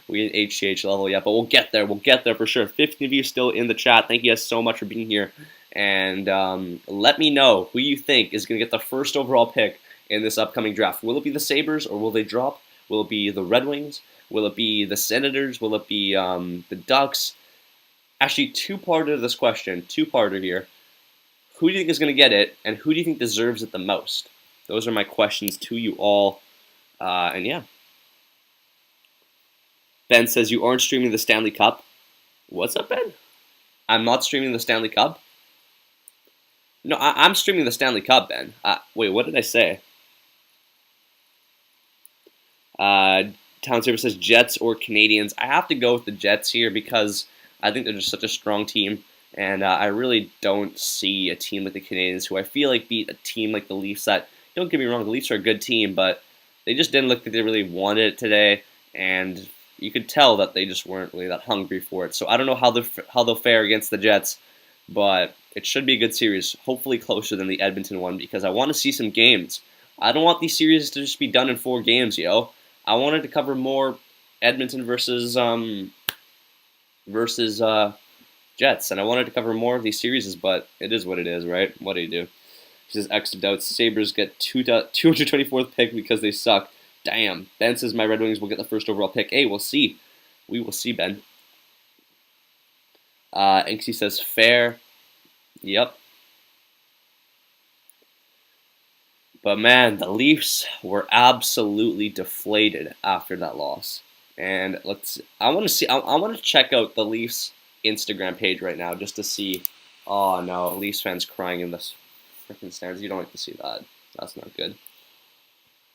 We ain't HGH level yet, but we'll get there. We'll get there for sure. 15 of you still in the chat. Thank you guys so much for being here. And let me know who you think is going to get the first overall pick in this upcoming draft. Will it be the Sabres or will they drop? Will it be the Red Wings? Will it be the Senators? Will it be the Ducks? Actually, two-parter to this question. Two-parter here. Who do you think is going to get it, and who do you think deserves it the most? Those are my questions to you all. And yeah. Ben says, you aren't streaming the Stanley Cup. What's up, Ben? I'm not streaming the Stanley Cup? No, I'm streaming the Stanley Cup, Ben. Wait, what did I say? Town Saver says Jets or Canadiens. I have to go with the Jets here because I think they're just such a strong team. And I really don't see a team like the Canadiens, who I feel like beat a team like the Leafs that, don't get me wrong, the Leafs are a good team, but they just didn't look like they really wanted it today. And you could tell that they just weren't really that hungry for it. So I don't know how they'll fare against the Jets, but it should be a good series, hopefully closer than the Edmonton one, because I want to see some games. I don't want these series to just be done in 4 games, yo. I wanted to cover more Edmonton versus Jets, and I wanted to cover more of these series, but it is what it is, right? What do you do? He says, extra doubts. Sabres get 224th pick because they suck. Damn. Ben says my Red Wings will get the first overall pick. Hey, we'll see. We will see, Ben. Inksy says, fair. Yep. But man, the Leafs were absolutely deflated after that loss. And I want to check out the Leafs Instagram page right now just to see. Oh no, Leafs fans crying in the freaking stands. You don't like to see that. That's not good.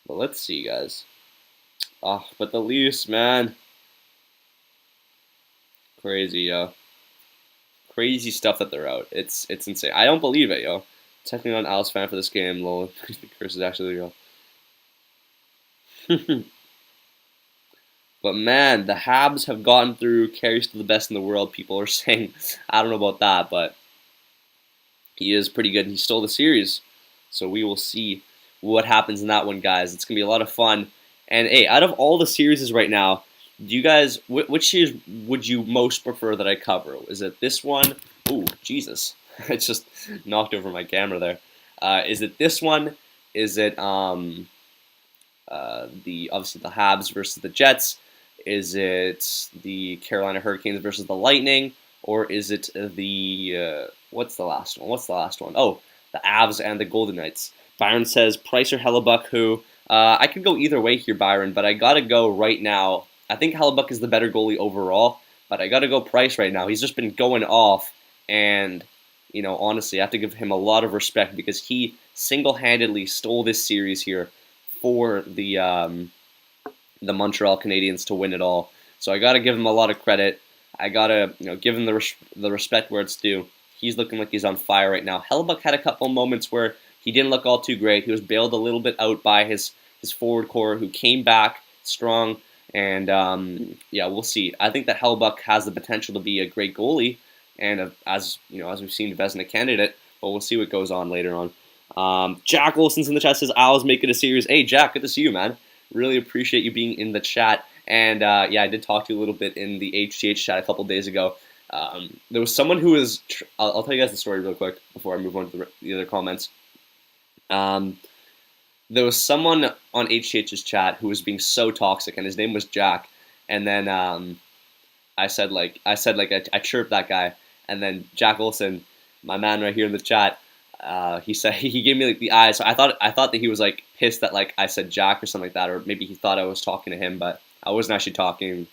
But let's see, guys. Oh, but the Leafs, man. Crazy, yo. Crazy stuff that they're out. It's insane. I don't believe it, yo. Technically not an Alice fan for this game, lol. The curse is actually real. But man, the Habs have gotten through. Carey's still the best in the world, people are saying. I don't know about that, but he is pretty good. He stole the series. So we will see what happens in that one, guys. It's going to be a lot of fun. And hey, out of all the series right now, do you guys, which series would you most prefer that I cover? Is it this one? Ooh, Jesus. I just knocked over my camera there. Is it this one? Is it obviously the Habs versus the Jets? Is it the Carolina Hurricanes versus the Lightning? Or is it the what's the last one? Oh, the Avs and the Golden Knights. Byron says Price or Hellebuck. Who? I could go either way here, Byron, but I gotta go right now. I think Hellebuck is the better goalie overall, but I gotta go Price right now. He's just been going off, and you know, honestly, I have to give him a lot of respect because he single-handedly stole this series here for the Montreal Canadiens to win it all. So I gotta give him a lot of credit. I gotta give him the respect where it's due. He's looking like he's on fire right now. Hellebuck had a couple moments where he didn't look all too great. He was bailed a little bit out by his forward core, who came back strong. And yeah, we'll see. I think that Hellebuck has the potential to be a great goalie, and as we've seen, Vezina candidate. But we'll see what goes on later on. Jack Olson's in the chat, says Owls make it a series. Hey, Jack, good to see you, man. Really appreciate you being in the chat. And yeah, I did talk to you a little bit in the HTH chat a couple days ago. There was someone who was. I'll tell you guys the story real quick before I move on to the other comments. There was someone on HTH's chat who was being so toxic, and his name was Jack. And then I chirped that guy, and then Jack Olson, my man right here in the chat, he said he gave me like the eyes. So I thought that he was like pissed that like I said Jack or something like that, or maybe he thought I was talking to him, but I wasn't actually talking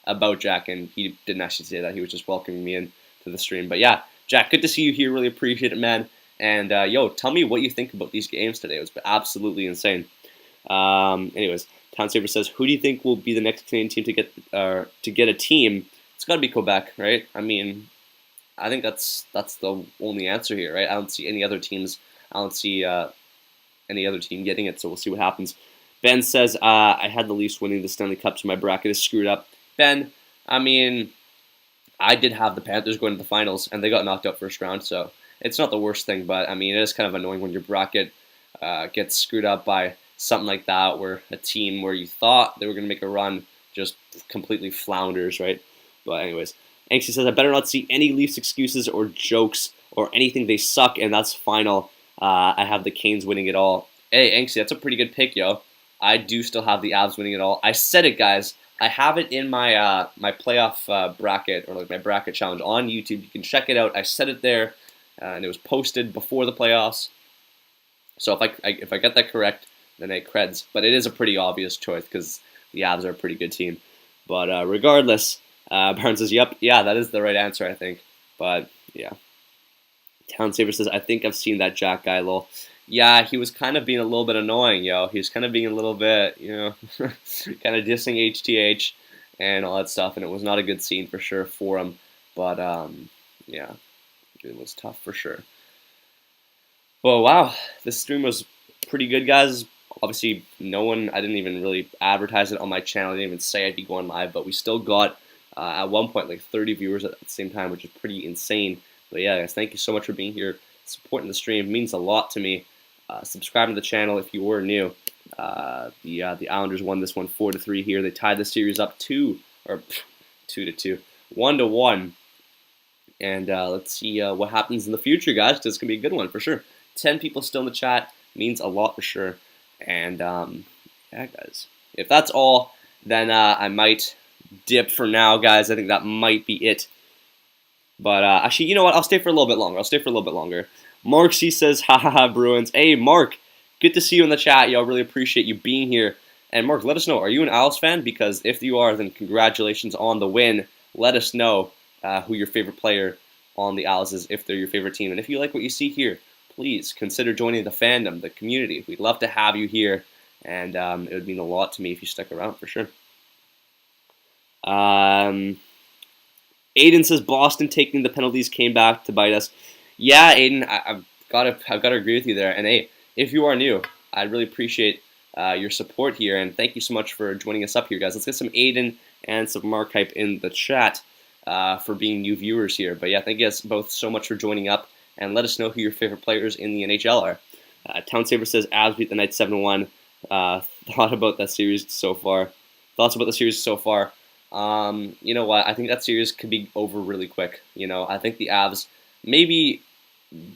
about Jack, and he didn't actually say that. He was just welcoming me in to the stream. But yeah, Jack, good to see you here. Really appreciate it, man. And yo, tell me what you think about these games today. It was absolutely insane. Anyways, Town Saver says, "Who do you think will be the next Canadian team to get a team?" It's got to be Quebec, right? I mean, I think that's the only answer here, right? I don't see any other teams. I don't see any other team getting it. So we'll see what happens. Ben says, "I had the Leafs winning the Stanley Cup, so my bracket is screwed up." Ben, I mean, I did have the Panthers going to the finals, and they got knocked out first round, so it's not the worst thing, but I mean, it is kind of annoying when your bracket gets screwed up by something like that, where a team where you thought they were going to make a run just completely flounders, right? But anyways, Anxie says, I better not see any Leafs excuses or jokes or anything. They suck, and that's final. I have the Canes winning it all. Hey, Anxie, that's a pretty good pick, yo. I do still have the Avs winning it all. I said it, guys. I have it in my my playoff bracket, or like my bracket challenge on YouTube. You can check it out. I said it there. And it was posted before the playoffs. So if I get that correct, then it creds. But it is a pretty obvious choice because the Avs are a pretty good team. But regardless, Barnes says, "Yep, yeah, that is the right answer, I think." But yeah, Town Saver says, "I think I've seen that Jack guy, lol." Yeah, he was kind of being a little bit annoying, yo. He was kind of being a little bit, kind of dissing HTH and all that stuff, and it was not a good scene for sure for him. But yeah. It was tough for sure. Well, wow, this stream was pretty good, guys. Obviously, I didn't even really advertise it on my channel. I didn't even say I'd be going live, but we still got, at one point, like 30 viewers at the same time, which is pretty insane. But yeah, guys, thank you so much for being here, supporting the stream. It means a lot to me. Subscribe to the channel if you were new. The Islanders won this one 4-3 here. They tied the series up 2-2, 1-1. And let's see what happens in the future, guys. This is gonna be a good one for sure. 10 people still in the chat means a lot for sure. And yeah, guys, if that's all, then I might dip for now, guys. I think that might be it. But actually, you know what? I'll stay for a little bit longer. Mark C says, "Ha ha ha, Bruins." Hey, Mark, good to see you in the chat. Yo, really appreciate you being here. And Mark, let us know, are you an Owls fan? Because if you are, then congratulations on the win. Let us know who your favorite player on the Owls is, if they're your favorite team. And if you like what you see here, please consider joining the fandom, the community. We'd love to have you here, and it would mean a lot to me if you stuck around for sure. Aiden says Boston taking the penalties came back to bite us. Yeah, Aiden, I've got to agree with you there. And hey, if you are new, I'd really appreciate your support here, and thank you so much for joining us up here, guys. Let's get some Aiden and some Mark hype in the chat for being new viewers here. But yeah, thank you guys both so much for joining up, and let us know who your favorite players in the NHL are. Townsaver says Avs beat the Knights 7-1. Thoughts about the series so far? You know what? I think that series could be over really quick. You know, I think the Avs maybe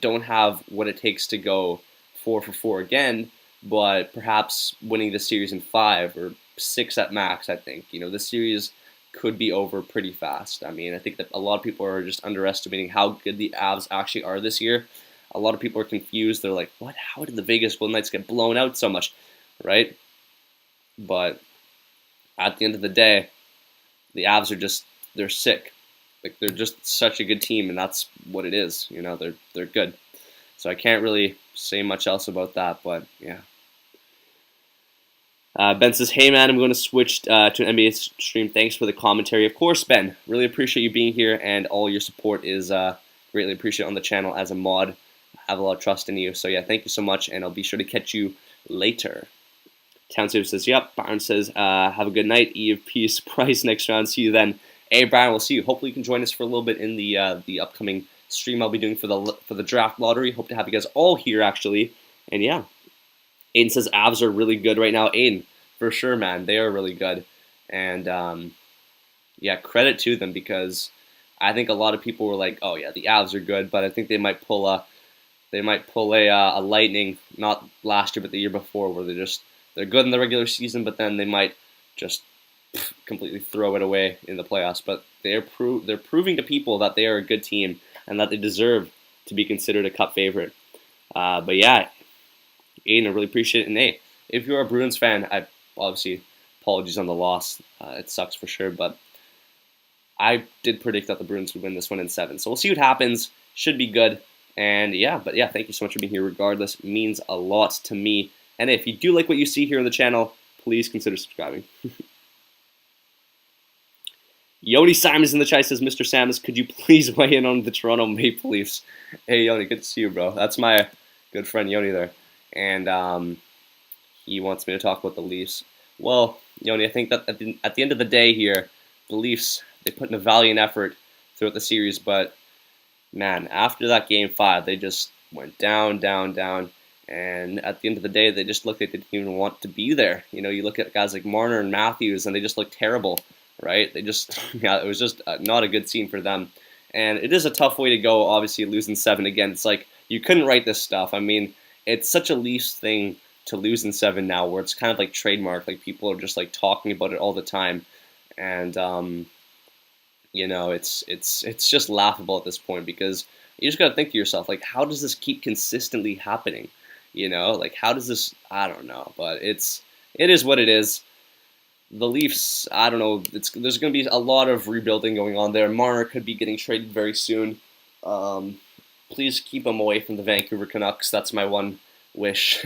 don't have what it takes to go 4-for-4 again, but perhaps winning the series in 5 or 6 at max. I think, you know, the series could be over pretty fast. I mean, I think that a lot of people are just underestimating how good the Avs actually are this year. A lot of people are confused. They're like, what? How did the Vegas Golden Knights get blown out so much? Right? But at the end of the day, the Avs are they're sick. Like, they're just such a good team, and that's what it is. You know, they're good. So I can't really say much else about that, but yeah. Ben says, hey man, I'm going to switch to an NBA stream. Thanks for the commentary. Of course, Ben. Really appreciate you being here, and all your support is greatly appreciated on the channel as a mod. I have a lot of trust in you. So yeah, thank you so much, and I'll be sure to catch you later. Townsaver says, yep. Byron says, have a good night. Eve, peace, Price next round. See you then. Hey, Byron, we'll see you. Hopefully you can join us for a little bit in the upcoming stream I'll be doing for the draft lottery. Hope to have you guys all here, actually. And yeah. Aiden says Avs are really good right now. Aiden, for sure, man. They are really good. And yeah, credit to them, because I think a lot of people were like, oh yeah, the Avs are good, but I think they might pull a Lightning, not last year but the year before, where they're good in the regular season, but then they might just completely throw it away in the playoffs. But they're proving to people that they are a good team and that they deserve to be considered a cup favorite. But yeah, Aiden, I really appreciate it. And hey, if you're a Bruins fan, I obviously apologies on the loss. It sucks for sure, but I did predict that the Bruins would win this one in 7. So we'll see what happens. Should be good. And yeah, but yeah, thank you so much for being here regardless. It means a lot to me. And if you do like what you see here on the channel, please consider subscribing. Yoni Simons in the chat says, Mr. Samus, could you please weigh in on the Toronto Maple Leafs? Hey, Yoni, good to see you, bro. That's my good friend Yoni there. And he wants me to talk about the Leafs. Well, Yoni, I think that at the end of the day here, the Leafs, they put in a valiant effort throughout the series. But, man, after that Game 5, they just went down, down, down. And at the end of the day, they just looked like they didn't even want to be there. You know, you look at guys like Marner and Matthews, and they just look terrible, right? They just, yeah, it was just not a good scene for them. And it is a tough way to go, obviously, losing 7 again. It's like, you couldn't write this stuff. I mean, it's such a Leafs thing to lose in 7 now, where it's kind of like trademark. Like, people are just, like, talking about it all the time. And, you know, it's just laughable at this point, because you just got to think to yourself, like, how does this keep consistently happening? You know, like, how does this, I don't know, but it is what it is. The Leafs, I don't know, there's going to be a lot of rebuilding going on there. Marner could be getting traded very soon. Please keep him away from the Vancouver Canucks. That's my one wish.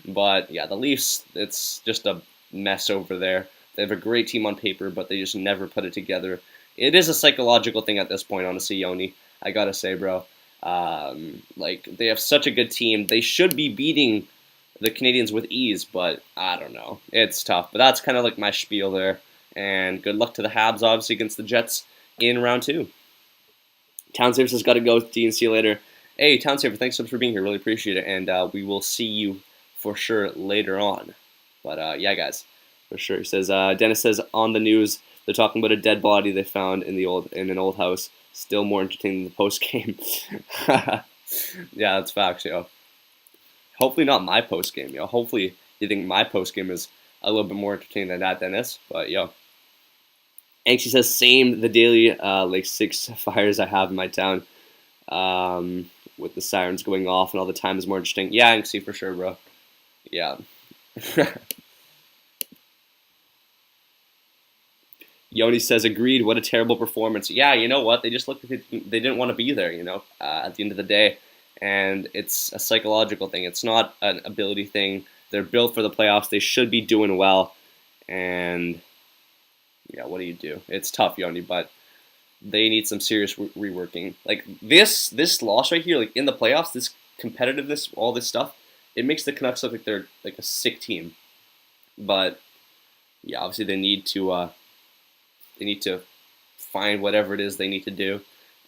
But yeah, the Leafs, it's just a mess over there. They have a great team on paper, but they just never put it together. It is a psychological thing at this point, honestly, Yoni. I gotta say, bro. Like, they have such a good team. They should be beating the Canadiens with ease, but I don't know. It's tough. But that's kind of like my spiel there. And good luck to the Habs, obviously, against the Jets in round 2. Townsaver has got to go. See you later. Hey, Townsaver, thanks so much for being here. Really appreciate it. And we will see you for sure later on. But yeah, guys, for sure. He says Dennis says on the news they're talking about a dead body they found in an old house. Still more entertaining than the post game. Yeah, that's facts, yo. Hopefully not my post game, yo. Hopefully you think my post game is a little bit more entertaining than that, Dennis. But yo, Anxie says same. The daily like 6 fires I have in my town, with the sirens going off and all the time is more interesting. Yeah, Anxie, for sure, bro. Yeah. Yoni says, agreed, what a terrible performance. Yeah, you know what? They just looked like they didn't want to be there, at the end of the day. And it's a psychological thing. It's not an ability thing. They're built for the playoffs. They should be doing well. And, yeah, what do you do? It's tough, Yoni, but they need some serious reworking. Like, this loss right here, like, in the playoffs, this competitiveness, all this stuff, it makes the Canucks look like they're, like, a sick team. But, yeah, obviously they need to find whatever it is they need to do,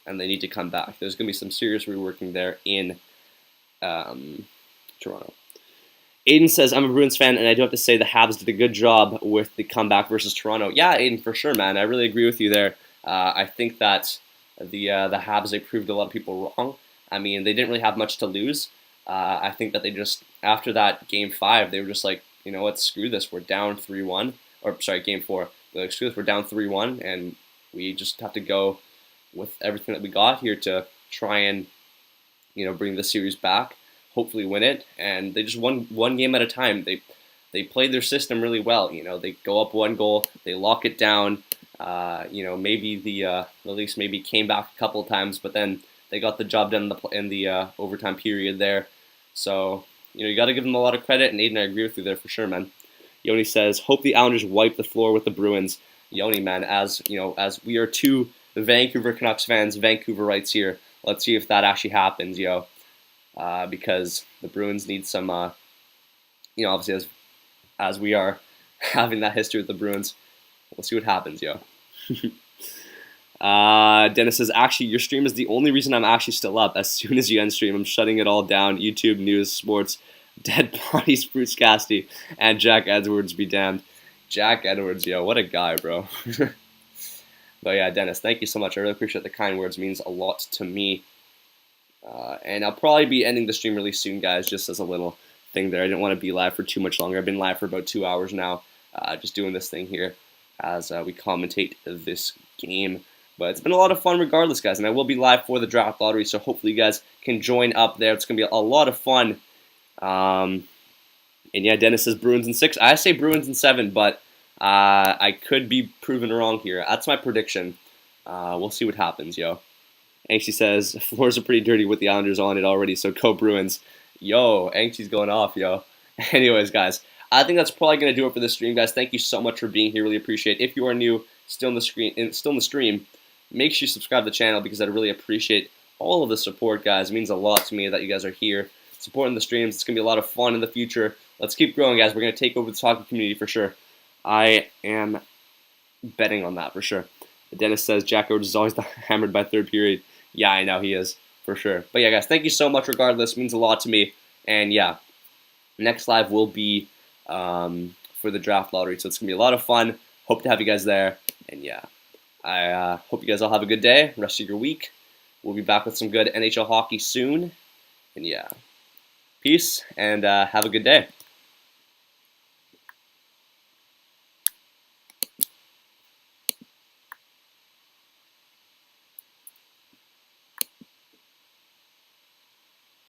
and they need to come back. There's going to be some serious reworking there in Toronto. Aiden says, I'm a Bruins fan, and I do have to say the Habs did a good job with the comeback versus Toronto. Yeah, Aiden, for sure, man. I really agree with you there. I think that the Habs, they proved a lot of people wrong. I mean, they didn't really have much to lose. I think that they just, after that Game 5, they were just like, you know what, screw this. We're down 3-1. Or, sorry, Game 4. They're like, screw this, we're down 3-1, and we just have to go with everything that we got here to try and, bring the series back, hopefully win it. And they just won one game at a time. They played their system really well. They go up 1 goal, they lock it down. Maybe the Leafs maybe came back a couple of times, but then they got the job done in the overtime period there. So, you got to give them a lot of credit, and Aiden, I agree with you there for sure, man. Yoni says, hope the Islanders wipe the floor with the Bruins. Yoni, man, as we are 2 Vancouver Canucks fans, Vancouverites here, let's see if that actually happens, yo. Because the Bruins need some, obviously as we are having that history with the Bruins, we'll see what happens, yo. Dennis says, actually, your stream is the only reason I'm actually still up. As soon as you end stream, I'm shutting it all down. YouTube, news, sports, dead bodies, Fruitscasty, and Jack Edwards be damned. Jack Edwards, yo, what a guy, bro. But yeah, Dennis, thank you so much. I really appreciate the kind words. It means a lot to me. And I'll probably be ending the stream really soon, guys, just as a little thing there. I didn't want to be live for too much longer. I've been live for about 2 hours now, just doing this thing here as we commentate this game. But it's been a lot of fun regardless, guys, and I will be live for the draft lottery, so hopefully you guys can join up there. It's going to be a lot of fun. And yeah, Dennis says Bruins in 6. I say Bruins in 7, but I could be proven wrong here. That's my prediction. We'll see what happens, yo. Anxie says, floors are pretty dirty with the Islanders on it already, so go Bruins. Yo, Anxie's going off, yo. Anyways, guys, I think that's probably going to do it for this stream, guys. Thank you so much for being here. Really appreciate it. If you are new, still in the stream, make sure you subscribe to the channel because I'd really appreciate all of the support, guys. It means a lot to me that you guys are here supporting the streams. It's going to be a lot of fun in the future. Let's keep growing, guys. We're going to take over this hockey community for sure. I am betting on that for sure. Dennis says Jack Edwards is always hammered by third period. Yeah, I know he is for sure. But yeah, guys, thank you so much regardless. It means a lot to me. And yeah, next live will be for the draft lottery. So it's going to be a lot of fun. Hope to have you guys there. And yeah, I hope you guys all have a good day, rest of your week. We'll be back with some good NHL hockey soon. And yeah, peace and have a good day.